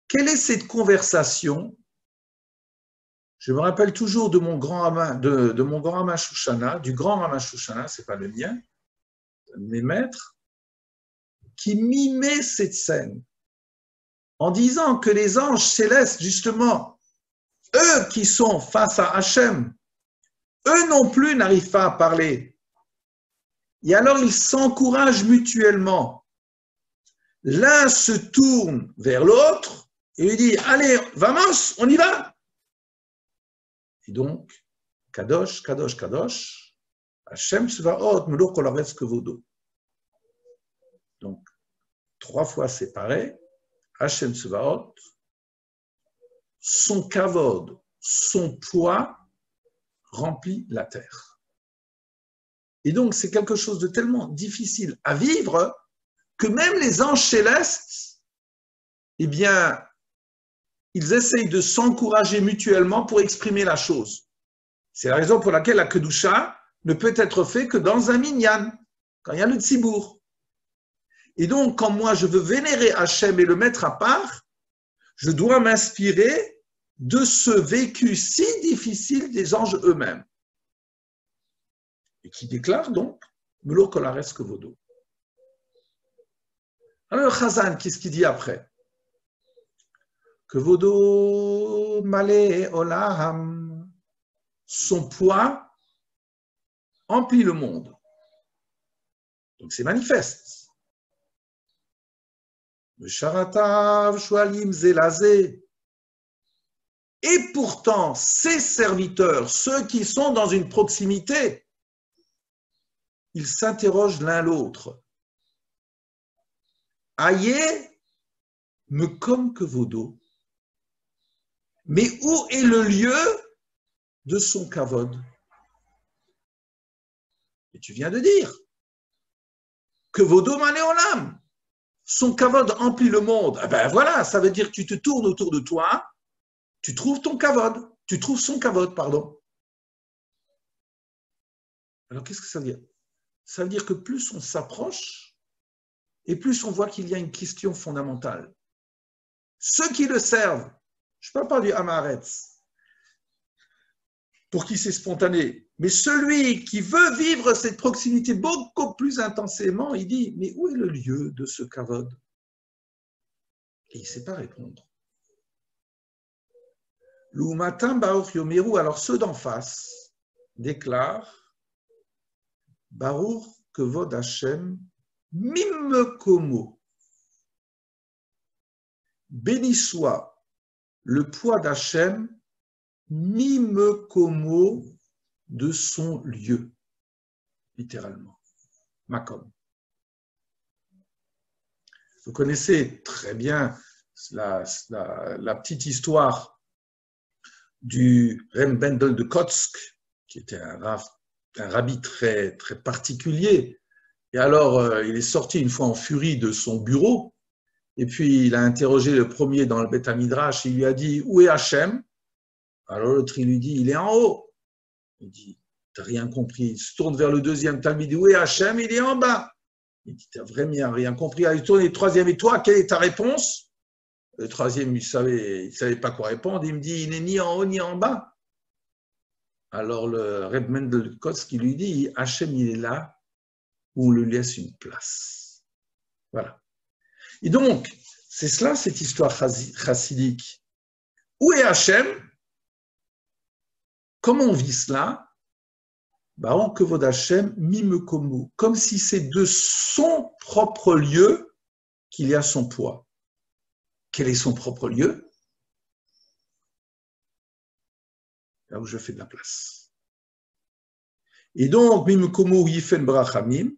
Quelle est cette conversation? Je me rappelle toujours de mon grand Rama Shushana, du grand Rama Shushana, ce n'est pas le mien, de mes maîtres, qui mimait cette scène en disant que les anges célestes, justement, eux qui sont face à Hachem, eux non plus n'arrivent pas à parler. Et alors ils s'encouragent mutuellement. L'un se tourne vers l'autre et lui dit « Allez, vamos, on y va !» Et donc, Kadosh, Kadosh, Kadosh, Hachem Tsevaot, Melech Kol Haaretz Kevodo. Donc, 3 fois séparés, Hachem Tsevaot, son kavod, son poids remplit la terre. Et donc, c'est quelque chose de tellement difficile à vivre que même les anges célestes, eh bien, ils essayent de s'encourager mutuellement pour exprimer la chose. C'est la raison pour laquelle la Kedusha ne peut être faite que dans un minyan, quand il y a le tzibour. Et donc, quand moi je veux vénérer Hachem et le mettre à part, je dois m'inspirer de ce vécu si difficile des anges eux-mêmes. Et qui déclare donc Melech Kol Haaretz Kevodo. Alors, le Chazan, qu'est-ce qu'il dit après? Kevodo Malé Olam, son poids emplit le monde. Donc c'est manifeste. Le Sharatav Shualim Zelazé. Et pourtant, ses serviteurs, ceux qui sont dans une proximité, ils s'interrogent l'un l'autre. Aïe, me comme Kevodo. Mais où est le lieu de son kavod? Et tu viens de dire Kevodo Malé Olam. Son kavod emplit le monde. Eh ben voilà, ça veut dire que tu te tournes autour de toi, tu trouves ton kavod, tu trouves son kavod, pardon. Alors qu'est-ce que ça veut dire? Ça veut dire que plus on s'approche et plus on voit qu'il y a une question fondamentale. Ceux qui le servent, je ne parle pas du Hamaretz, pour qui c'est spontané, mais celui qui veut vivre cette proximité beaucoup plus intensément, il dit, mais où est le lieu de ce kavod? Et il ne sait pas répondre. L'Umatam Baruch Yomeru, alors ceux d'en face déclarent, Baruch Kevod Hashem Mimkomo. Béni soit le poids d'Hachem, Mimkomo, de son lieu, littéralement, Makom. Vous connaissez très bien la petite histoire du Reb Mendel de Kotsk, qui était un rabbi très, très particulier. Et alors, il est sorti une fois en furie de son bureau, et puis il a interrogé le premier dans le Beth Midrash, il lui a dit « Où est Hachem ?» Alors l'autre, il lui dit « Il est en haut ». Il dit « T'as rien compris ». Il se tourne vers le deuxième Talmid, il dit « Où est Hachem ?» Il est en bas. Il dit « T'as vraiment rien compris ». Il tourne le troisième « Et toi, quelle est ta réponse ?» Le troisième, il savait pas quoi répondre. Il me dit « Il n'est ni en haut ni en bas ». Alors le Reb Mendel de Kotsk, qui lui dit « Hachem, il est là où on lui laisse une place ». Voilà. Et donc, c'est cela, cette histoire chassidique. Où est Hachem? Comment on vit cela? Baruch Kevod Hashem Mimkomo, comme si c'est de son propre lieu qu'il y a son poids. Quel est son propre lieu? Là où je fais de la place. Et donc, Mimkomo Yifen Brachamim,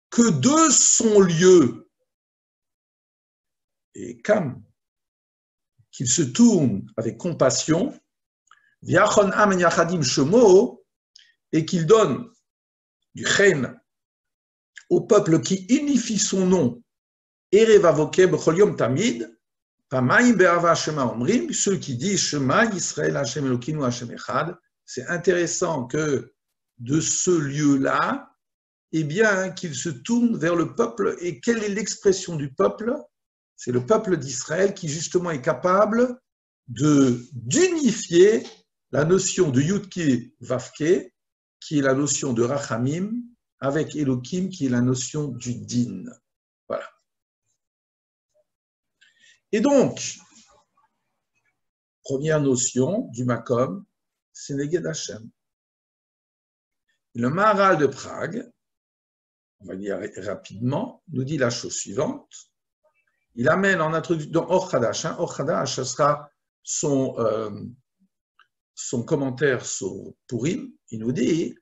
que de son lieu, et Kam, qu'il se tourne avec compassion, Viachon Amen Yachadim Shemo, et qu'il donne du chen au peuple qui unifie son nom, Erev Avokem B'chol Tamid, Pamayim Be'ava Shema Omrim, ceux qui disent Shema Yisrael Hashem Elokeinu Hashem Echad. C'est intéressant que de ce lieu-là, eh bien, qu'il se tourne vers le peuple. Et quelle est l'expression du peuple? C'est le peuple d'Israël qui, justement, est capable d'unifier la notion de Yudke Vavke, qui est la notion de Rachamim, avec Elohim, qui est la notion du Din. Voilà. Et donc, première notion du Makom, c'est Neged Hashem. Le Maharal de Prague, on va dire rapidement, nous dit la chose suivante. Il amène en introduction dans Or Hadash. Or Hadash, ce sera son commentaire sur Purim. Il nous dit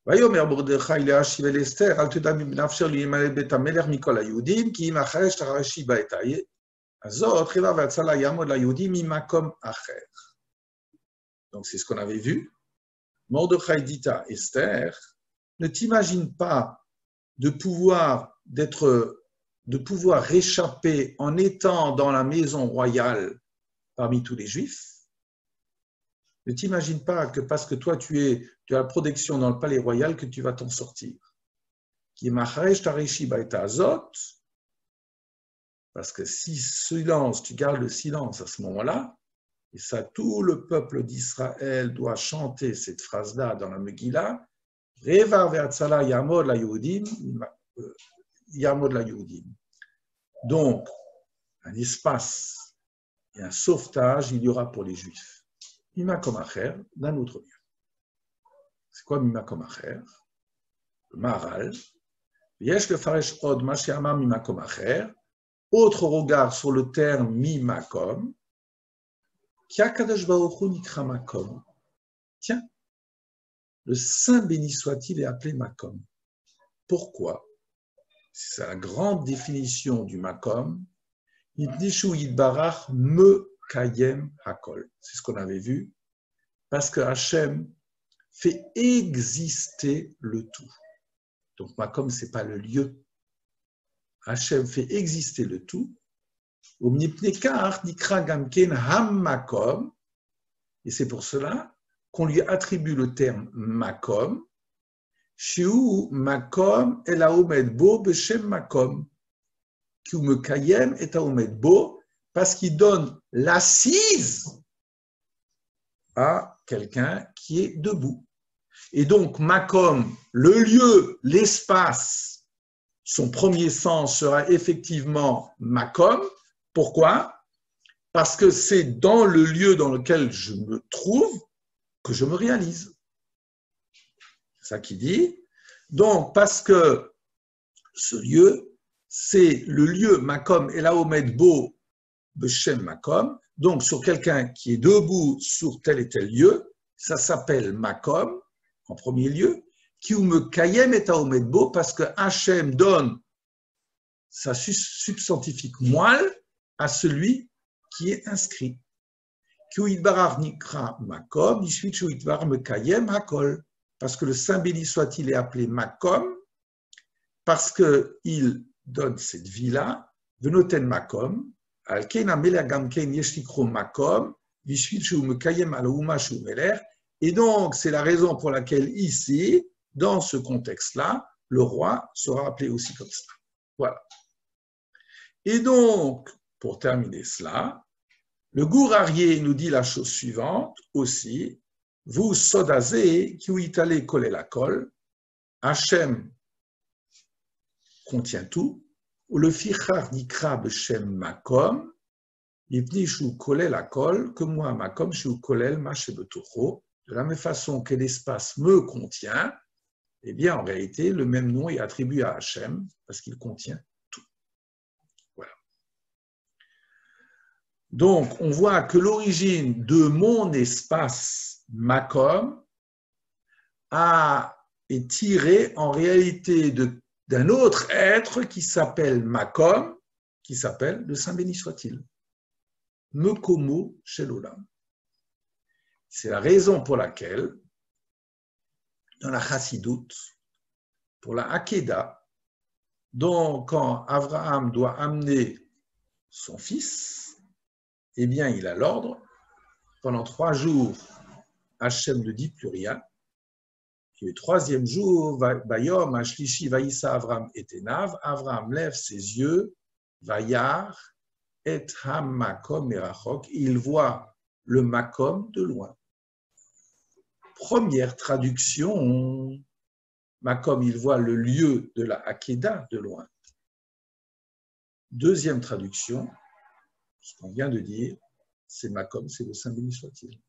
Vayomer Mordechai le'ashiv el Esther al tudam b'nafsher li'yimalei bet hamelech mikol haYudim ki im acharesh tarashi ba'etayeh azot cheva ve'atzala yamod laYudim mimakom acher. Donc c'est ce qu'on avait vu. Mordechai dit à Esther, ne t'imagine pas de pouvoir échapper en étant dans la maison royale parmi tous les Juifs. Ne t'imagine pas que parce que toi tu as la protection dans le palais royal que tu vas t'en sortir. Parce que si tu gardes le silence à ce moment-là, et ça tout le peuple d'Israël doit chanter cette phrase-là dans la Megillah, Reva ve'atzala yamod la Yehudim, yamod la Yehudim. Donc, un espace et un sauvetage, il y aura pour les Juifs. Mima comme acher, d'un autre lieu. C'est quoi Mima comme acher? Le Maharal. Yesh le faresh od ma she'amar mima comme acher. Autre regard sur le terme Mima comme. Ki HaKadosh Baruch Hu nikra makom. Tiens, le Saint béni soit-il est appelé Makom. Pourquoi? C'est la grande définition du Makom. Yitnishu yitbarach me kayem hakol. C'est ce qu'on avait vu. Parce que Hachem fait exister le tout. Donc Makom, ce n'est pas le lieu. Hachem fait exister le tout. Et c'est pour cela qu'on lui attribue le terme Makom, Shiu Makom el haomed bo b'shem Makom, qui mekayem et haomed bo, parce qu'il donne l'assise à quelqu'un qui est debout. Et donc Makom, le lieu, l'espace, son premier sens sera effectivement Makom. Pourquoi? Parce que c'est dans le lieu dans lequel je me trouve que je me réalise. C'est ça qu'il dit. Donc, parce que ce lieu, c'est le lieu Makom El Haomed Bo B'Shem Makom. Donc, sur quelqu'un qui est debout sur tel et tel lieu, ça s'appelle Makom, en premier lieu, qui ou me kayem et Haomed Bo, parce que Hachem donne sa substantifique moelle à celui qui est inscrit. Parce que le Saint béni soit-il est appelé Makom, parce qu'il donne cette vie-là, Venoten Makom, et donc c'est la raison pour laquelle ici, dans ce contexte-là, le roi sera appelé aussi comme ça. Voilà. Et donc, pour terminer cela, le Gourarié nous dit la chose suivante aussi. Vous sodazé qui uitale kol la kol, Hachem contient tout, ou le fichar nikra b'shem makom, ipni shu kolel la kol, que moi makom shu kolel ma shebetocho. De la même façon que l'espace me contient, eh bien en réalité le même nom est attribué à Hachem parce qu'il contient. Donc, on voit que l'origine de mon espace Makom est tirée en réalité d'un autre être qui s'appelle Makom, qui s'appelle le Saint béni soit-il, Mekomo Shel Olam. C'est la raison pour laquelle, dans la Chassidoute, pour la Hakeda, donc quand Abraham doit amener son fils, eh bien, il a l'ordre, pendant 3 jours, Hachem ne dit plus rien, Puis le troisième jour, Bayom, Ashlishi, Vaïssa, Avram et Tenav, Avram lève ses yeux, Vayar, et Hamakom Merachok, il voit le Makom de loin. Première traduction, Makom, il voit le lieu de la Hakeda de loin. Deuxième traduction, ce qu'on vient de dire, c'est Makom, c'est le Saint béni soit-il.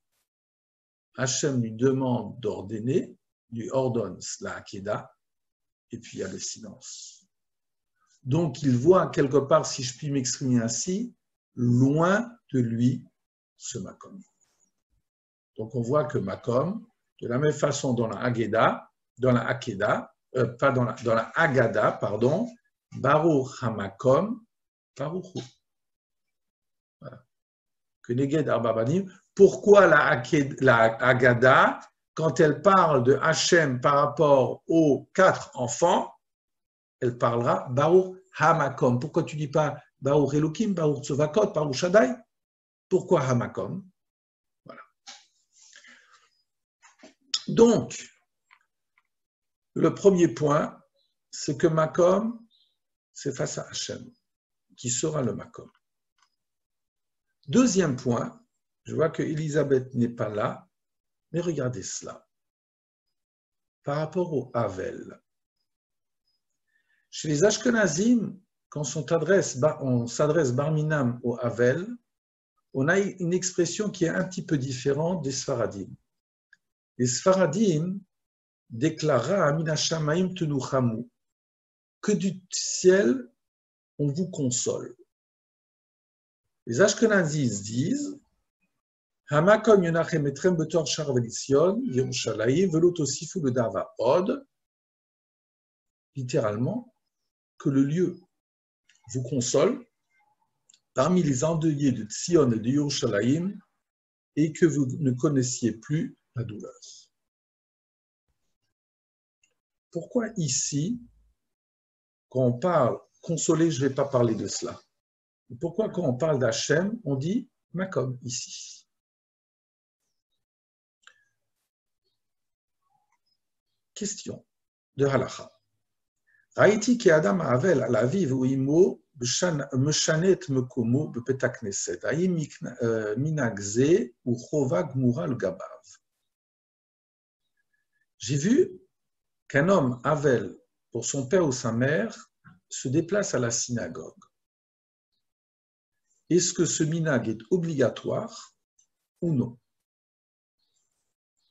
Hachem lui demande d'ordonner, lui ordonne la Hakeda, et puis il y a le silence. Donc il voit quelque part, si je puis m'exprimer ainsi, loin de lui ce Makom. Donc on voit que Makom, de la même façon dans la Haggadah, pardon, Baruch HaMakom, Baruch Hu. Voilà. Que Neged Arbabanim. Pourquoi la Haggadah, quand elle parle de Hachem par rapport aux 4 enfants, elle parlera Baruch HaMakom. Pourquoi tu ne dis pas Baruch Elokim, Baruch Tzovakot, Baruch Shaddai? Pourquoi HaMakom? Voilà. Donc, le premier point, c'est que Makom, c'est face à Hachem, qui sera le Makom. Deuxième point, je vois que Elisabeth n'est pas là, mais regardez cela. Par rapport au Havel. Chez les Ashkenazim, quand on s'adresse Barminam au Havel, on a une expression qui est un petit peu différente des Sfaradim. Les Sfaradim déclarera Amina Shamaim Tenuchamu, que du ciel on vous console. Les Ashkenazis disent Hamakom Yonachem Etrem Betor Sharvelision, Yerushalayim, Velot Osifu le Dava Od, littéralement, que le lieu vous console parmi les endeuillés de Tzion et de Yerushalayim et que vous ne connaissiez plus la douleur. Pourquoi ici, quand on parle consoler, je ne vais pas parler de cela. Pourquoi quand on parle d'Hachem, on dit Makom ici? Question de Halacha. Raïti ki Adam Havel al aviv ou imo meshanet mekomo bepeta knesset. Haïm minagze ou chova gmura le gabav. J'ai vu qu'un homme Havel, pour son père ou sa mère, se déplace à la synagogue. Est-ce que ce minag est obligatoire ou non?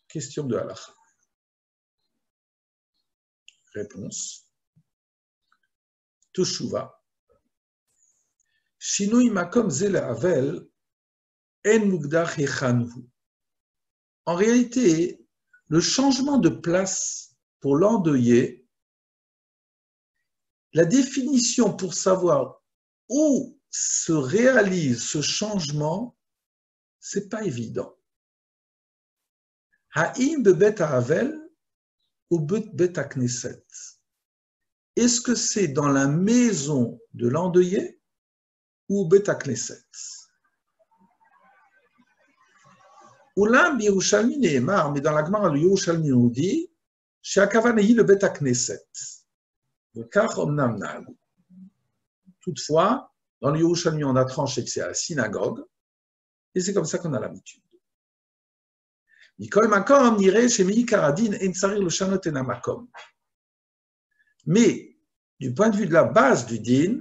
Question de Halacha. Réponse. Teshuva. Shinui makom zele havel en mugdar hechanhu. En réalité, le changement de place pour l'endeuillé, la définition pour savoir où se réalise ce changement, c'est pas évident. Ha'im bebet havel ou bet hakneset. Est-ce que c'est dans la maison de l'endeuillé ou bet hakneset? Oulam Yerushalmi Nehemar, mais dans la Gemara le Yerushalmi on dit She'akavanehi le bet hakneset. Le kach omnam nagu. Toutefois, dans le Yerushalmi, on a tranché que c'est à la synagogue, et c'est comme ça qu'on a l'habitude. Mikol makom nireh shemei karadin en tsarir le shanot en hamakom. Mais, du point de vue de la base du din,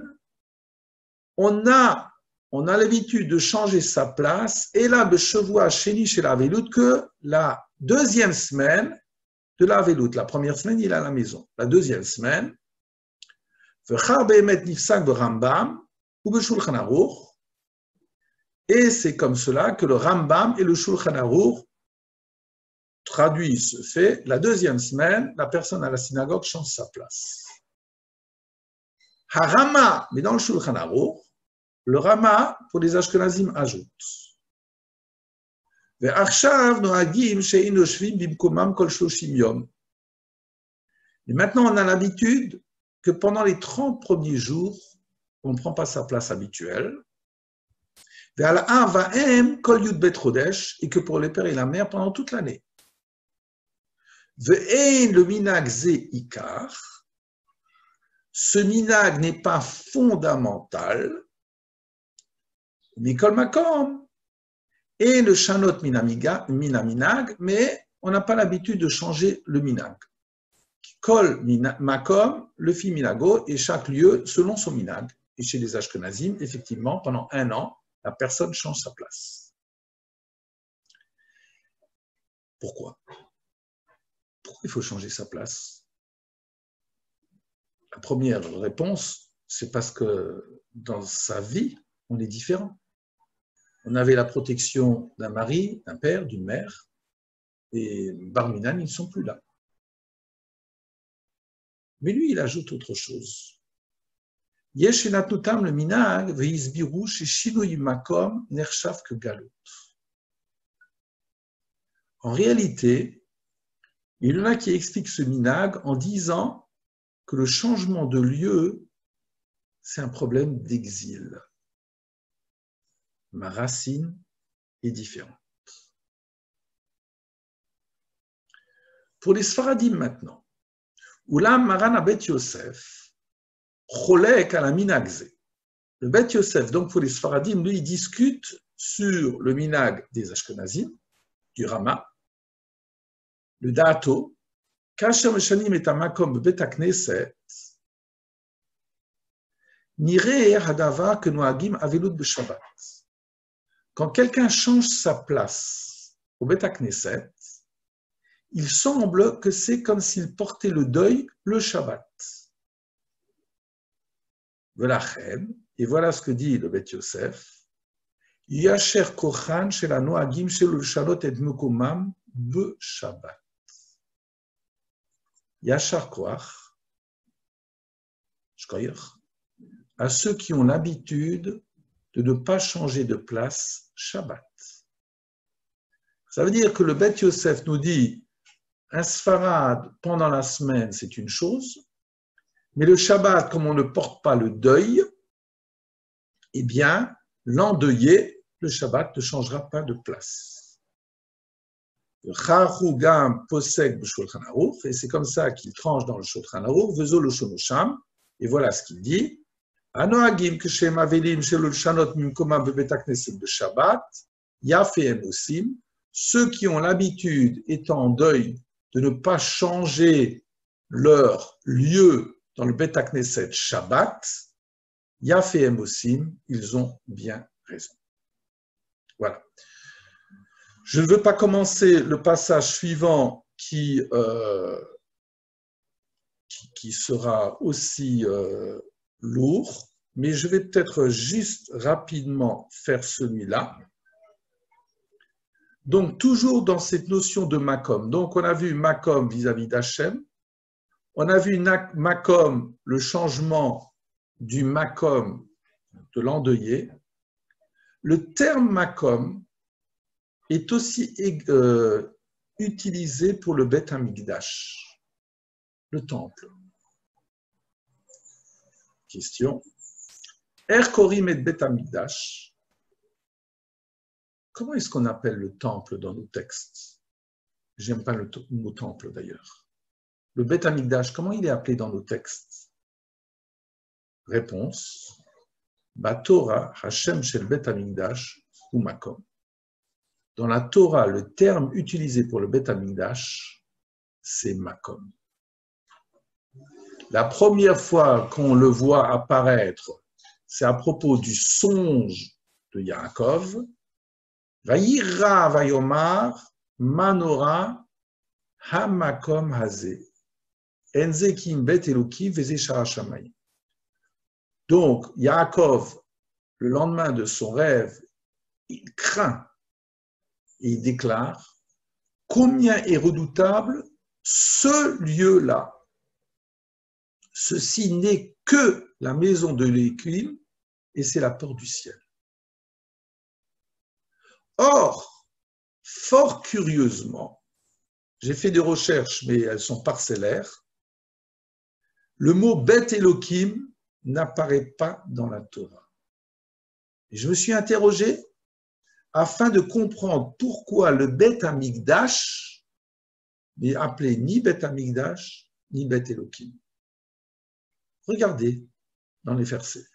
on a l'habitude de changer sa place, et là, beshevoua sheni chez la veloute, que la deuxième semaine de la veloute. La première semaine, il est à la maison. La deuxième semaine, v'char be'emet nifsak be'Rambam, ou be'Shulchan Aruch, et c'est comme cela que le Rambam et le Shulchan Aruch traduisent ce fait. La deuxième semaine, la personne à la synagogue change sa place. Harama, mais dans le Shulchan Aruch, le Rama, pour les Ashkenazim, ajoute Ve'achshav nohagim she'in yoshvim bimkomam kol shloshim yom. Et maintenant, on a l'habitude que pendant les 30 premiers jours, on ne prend pas sa place habituelle. Et que pour les pères et la mère, pendant toute l'année. Ve'ein le minag ze ikar. Ce minag n'est pas fondamental. Mikol makom. Et le shanot minaminag, mais on n'a pas l'habitude de changer le minag. Kol makom, le fi minago, et chaque lieu selon son minag. Et chez les Ashkenazim, effectivement, pendant 1 an, la personne change sa place. Pourquoi? Pourquoi il faut changer sa place? La première réponse, c'est parce que dans sa vie, on est différent. On avait la protection d'un mari, d'un père, d'une mère, et Bar Minan, ils ne sont plus là. Mais lui, il ajoute autre chose. Yesh enatutam le minag veisbiru sheshinui makom nershav que galut. En réalité, il y en a qui expliquent ce minag en disant que le changement de lieu, c'est un problème d'exil. Ma racine est différente. Pour les Sfaradim maintenant, Oulam Maran Bet Yosef, Cholek à la minagze. Le Bet Yosef, donc pour les Sfaradim, lui, il discute sur le minag des Ashkenazim, du Rama, le Daato, Kasher Meshanim et Amakom Bet Knesset, Nire Hadava que Noagim Avelut B'Shabbat. Quand quelqu'un change sa place au Bet Knesset, il semble que c'est comme s'il portait le deuil le Shabbat. Et voilà ce que dit le Bet Yosef. Yasher kochan shel hanoagim shel leshalot et mekomam b'Shabbat. Yashar koach, à ceux qui ont l'habitude de ne pas changer de place Shabbat. Ça veut dire que le Bet Yosef nous dit un sfarad pendant la semaine, c'est une chose, mais le Shabbat, comme on ne porte pas le deuil, eh bien, l'endeuillé, le Shabbat ne changera pas de place. Et c'est comme ça qu'il tranche dans le Shulchan Aruch, Vezo le Shonosham, et voilà ce qu'il dit. Anoagim keshem avelim shel shanot mimkoma bebet hakneset b'Shabbat, yafehem osim, ceux qui ont l'habitude, étant en deuil, de ne pas changer leur lieu dans le Bet Knesset Shabbat, Yafehem Osim, ils ont bien raison. Voilà. Je ne veux pas commencer le passage suivant qui sera aussi lourd, mais je vais peut-être juste rapidement faire celui-là. Donc, toujours dans cette notion de Makom. Donc, on a vu Makom vis-à-vis d'Hachem. On a vu Makom, le changement du Makom de l'endeuillé. Le terme Makom est aussi utilisé pour le Bet Hamikdash, le temple. Question. Korim et Bet Hamikdash. Comment est-ce qu'on appelle le temple dans nos textes? J'aime pas le mot temple d'ailleurs. Le Bet Hamikdash, comment il est appelé dans nos textes? Réponse. Torah, Hashem shel Bet Hamikdash ou Makom. Dans la Torah, le terme utilisé pour le Bet Hamikdash, c'est Makom. La première fois qu'on le voit apparaître, c'est à propos du songe de Yaakov. Vayira vayomar manora hamakom haze enze kim bet elokim veze sharashamay. Donc Yaakov, le lendemain de son rêve, il craint et il déclare combien est redoutable ce lieu-là. Ceci n'est que la maison de l'Élohim et c'est la porte du ciel. Or, fort curieusement, j'ai fait des recherches, mais elles sont parcellaires, le mot Bet Elohim n'apparaît pas dans la Torah. Et je me suis interrogé afin de comprendre pourquoi le Bet Hamikdash n'est appelé ni Bet Amigdash, ni Bet Elohim. Regardez dans les versets.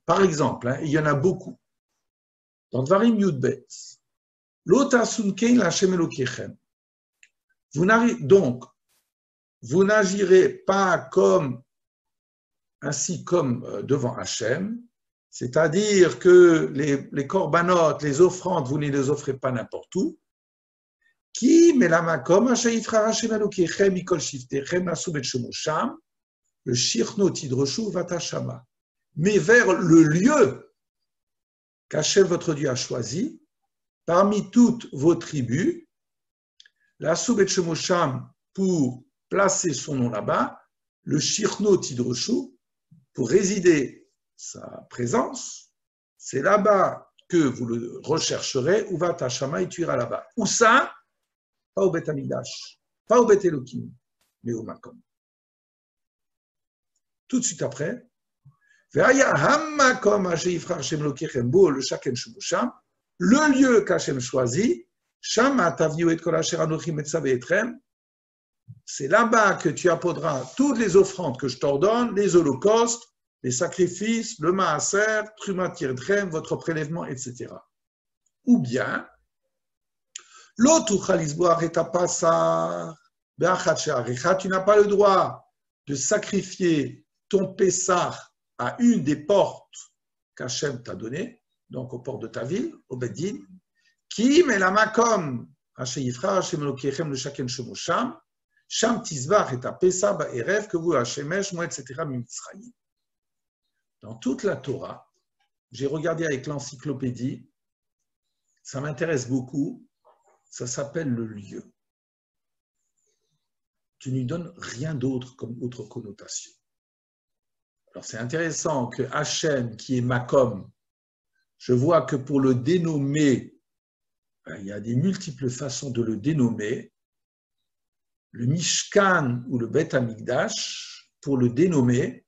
Par exemple, il y en a beaucoup. Dans Dvarim Yudbet, L'ota sunkein lachem Elokechem. Donc, vous n'agirez pas ainsi comme devant Hachem, c'est-à-dire que les corbanotes, les offrandes, vous ne les offrez pas n'importe où. Qui melamakom hashayifra Hachem Elokechem mikol shiftechem nasu bet shemosham le shirno tidroshu vatashama. Mais vers le lieu qu'Hachem votre Dieu a choisi, parmi toutes vos tribus, la Soubet Shemosham pour placer son nom là-bas, le Shirno Tidroshu pour résider sa présence, c'est là-bas que vous le rechercherez, ou va Tachama et tu iras là-bas. Où ça? Pas au Bet Amidash, pas au Bet Elohim, mais au Makom. Tout de suite après, le lieu qu'Hachem choisit, c'est là-bas que tu apporteras toutes les offrandes que je t'ordonne, les holocaustes, les sacrifices, le maaser, trumat tirdrem, votre prélèvement, etc. Ou bien, tu n'as pas le droit de sacrifier ton Pessah à une des portes qu'Hachem t'a données, donc aux portes de ta ville, au Beddin, qui met la makom, Hasheyifra, Hachem Elokechem, le Shaken Shemosham, Sham Tizvach et ta Pessah, Ba'erev, que vous, Hashemesh, moi, etc., Mitzrayim. Dans toute la Torah, j'ai regardé avec l'encyclopédie, ça m'intéresse beaucoup, ça s'appelle le lieu. Tu n'y donnes rien d'autre comme autre connotation. Alors c'est intéressant que Hachem, qui est Makom, je vois que pour le dénommer, il y a des multiples façons de le dénommer. Le Mishkan ou le Bet Amigdash, pour le dénommer,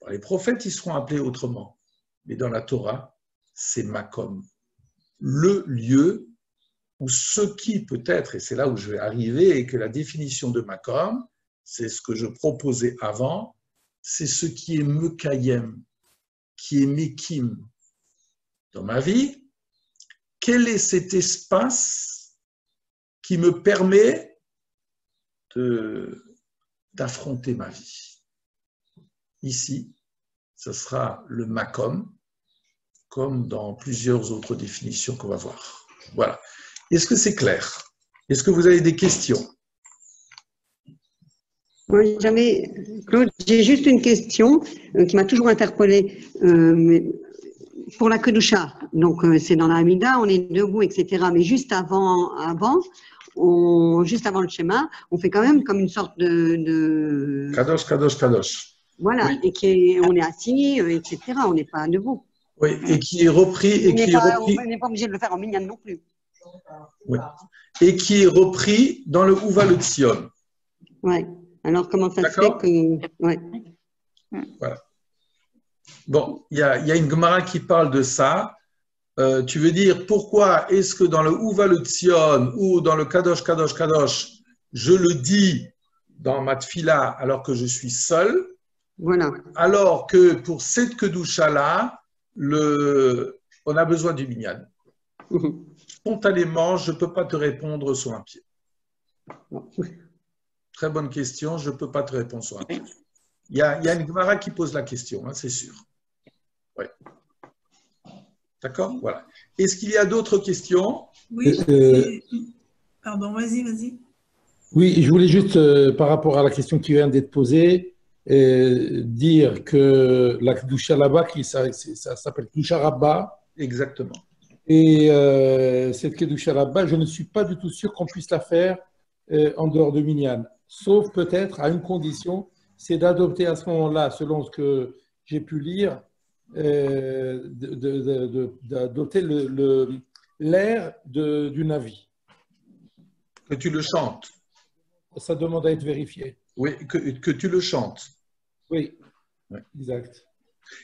les prophètes, ils seront appelés autrement. Mais dans la Torah, c'est Makom. Le lieu où ce qui peut-être, et c'est là où je vais arriver, et que la définition de Makom, c'est ce que je proposais avant, c'est ce qui est Mekayem, qui est Mekim. Dans ma vie, quel est cet espace qui me permet d'affronter ma vie? Ici, ce sera le Makom, comme dans plusieurs autres définitions qu'on va voir. Voilà. Est-ce que c'est clair? Est-ce que vous avez des questions? Oui, Claude, j'ai juste une question qui m'a toujours interpellée. Pour la Kedusha, donc c'est dans la Hamida, on est debout, etc. Mais juste avant le schéma, on fait quand même comme une sorte de... Kadosh, Kadosh, Kadosh. Voilà, oui. Et on est assis, etc. On n'est pas debout. Oui, et qui est repris... On n'est pas obligé de le faire en minyan non plus. Oui. Et qui est repris dans le Uva le Tzion. Oui. Alors, comment ça se fait que... Ouais. Voilà. Bon, il y a une Gemara qui parle de ça. Tu veux dire, pourquoi est-ce que dans le Uva le Tzion ou dans le Kadosh, Kadosh, Kadosh, je le dis dans ma tfila alors que je suis seul, voilà. Alors que pour cette Kedusha-là, on a besoin du minyan. Spontanément, je ne peux pas te répondre sur un pied. Très bonne question, je ne peux pas te répondre sur un pied. Il y a une Gemara qui pose la question, hein, c'est sûr. Ouais. D'accord? Voilà. Est-ce qu'il y a d'autres questions? Oui. Pardon, vas-y. Oui, je voulais juste, par rapport à la question qui vient d'être posée, dire que la Kedusha là-bas, ça s'appelle Kedusha Rabba. Exactement. Et cette Kedusha là-bas, je ne suis pas du tout sûr qu'on puisse la faire en dehors de Minyan. Sauf peut-être à une condition, c'est d'adopter à ce moment-là, selon ce que j'ai pu lire, d'adopter l'air du Navi. Que tu le chantes. Ça demande à être vérifié. Oui, que tu le chantes. Oui, ouais. Exact.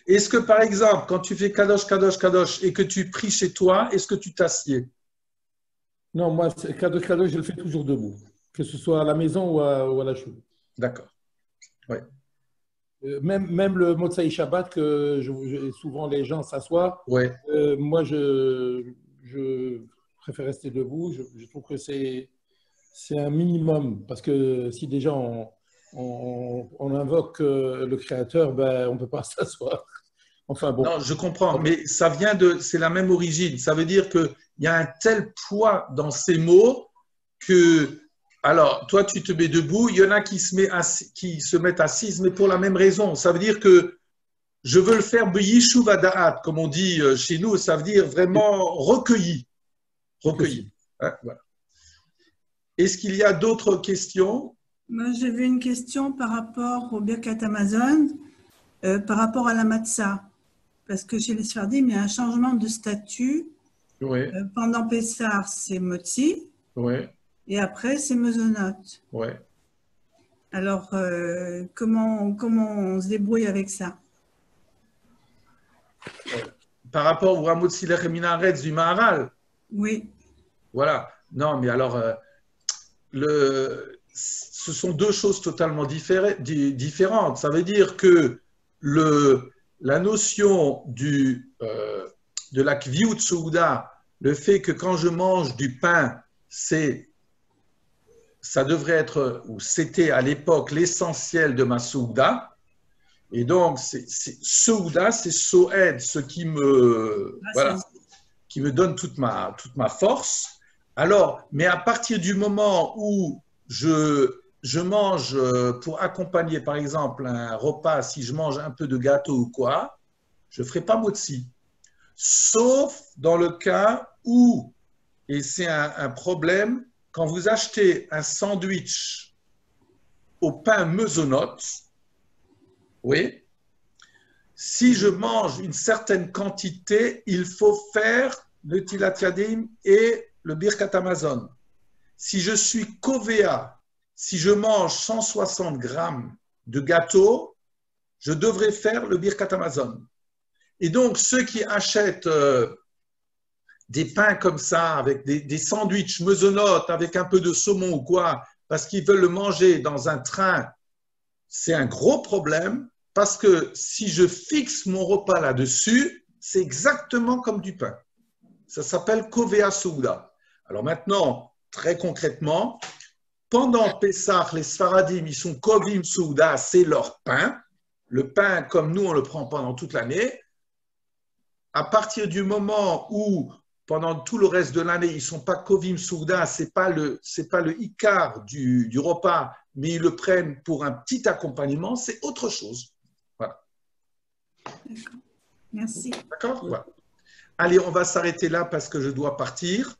Est-ce que, par exemple, quand tu fais Kadosh, Kadosh, Kadosh et que tu pries chez toi, est-ce que tu t'assieds? Non, moi, Kadosh, Kadosh, je le fais toujours debout. que ce soit à la maison ou à la choule. D'accord. Oui. Même le Motsai Shabbat, que souvent les gens s'assoient, Ouais. moi je préfère rester debout. Je trouve que c'est un minimum, parce que si déjà on invoque le Créateur, ben, on ne peut pas s'asseoir. Enfin bon. Non, je comprends, mais ça vient c'est la même origine. Ça veut dire qu'il y a un tel poids dans ces mots que, alors, toi, tu te mets debout, il y en a qui se mettent assises, mais pour la même raison. Ça veut dire que je veux le faire b'yishuv hada'at, comme on dit chez nous, ça veut dire vraiment recueilli. Recueilli. Hein, voilà. Est-ce qu'il y a d'autres questions? Moi, j'avais une question par rapport au Birkat Amazon, par rapport à la matzah. Parce que chez les Sfardim, il y a un changement de statut. Oui. Pendant Pessah, c'est Motzi. Oui. Et après, c'est Mezonot. Oui. Alors, comment on se débrouille avec ça? Par rapport au Ramotzi Lechem Minaretz du Maharal? Oui. Voilà. Non, mais alors, ce sont deux choses totalement différentes. Ça veut dire que la notion de la Kviut Souda, le fait que quand je mange du pain, ça devrait être, ou c'était à l'époque l'essentiel de ma Souda. Et donc, Souda, c'est Soed, ce qui qui me donne toute ma force. Alors, mais à partir du moment où je mange pour accompagner, par exemple, un repas, si je mange un peu de gâteau ou quoi, je ne ferai pas motzi. Sauf dans le cas où, et c'est un problème, quand vous achetez un sandwich au pain mezonot, oui, si je mange une certaine quantité, il faut faire le Tilat Yadim et le Birkat Amazon. Si je suis Kovea, si je mange 160 grammes de gâteau, je devrais faire le Birkat Amazon. Et donc, ceux qui achètent des pains comme ça, avec des sandwichs mezonot, avec un peu de saumon ou quoi, parce qu'ils veulent le manger dans un train, c'est un gros problème, parce que si je fixe mon repas là-dessus, c'est exactement comme du pain. Ça s'appelle Kovea Souda. Alors maintenant, très concrètement, pendant Pessah, les Sfaradim, ils sont Kovim Souda, c'est leur pain. Le pain, comme nous, on le prend pendant toute l'année. À partir du moment où, pendant tout le reste de l'année, ils ne sont pas Kovim Souda, ce n'est pas le Icar du repas, mais ils le prennent pour un petit accompagnement, c'est autre chose. Voilà. D'accord. Merci. D'accord ? Voilà. Allez, on va s'arrêter là parce que je dois partir.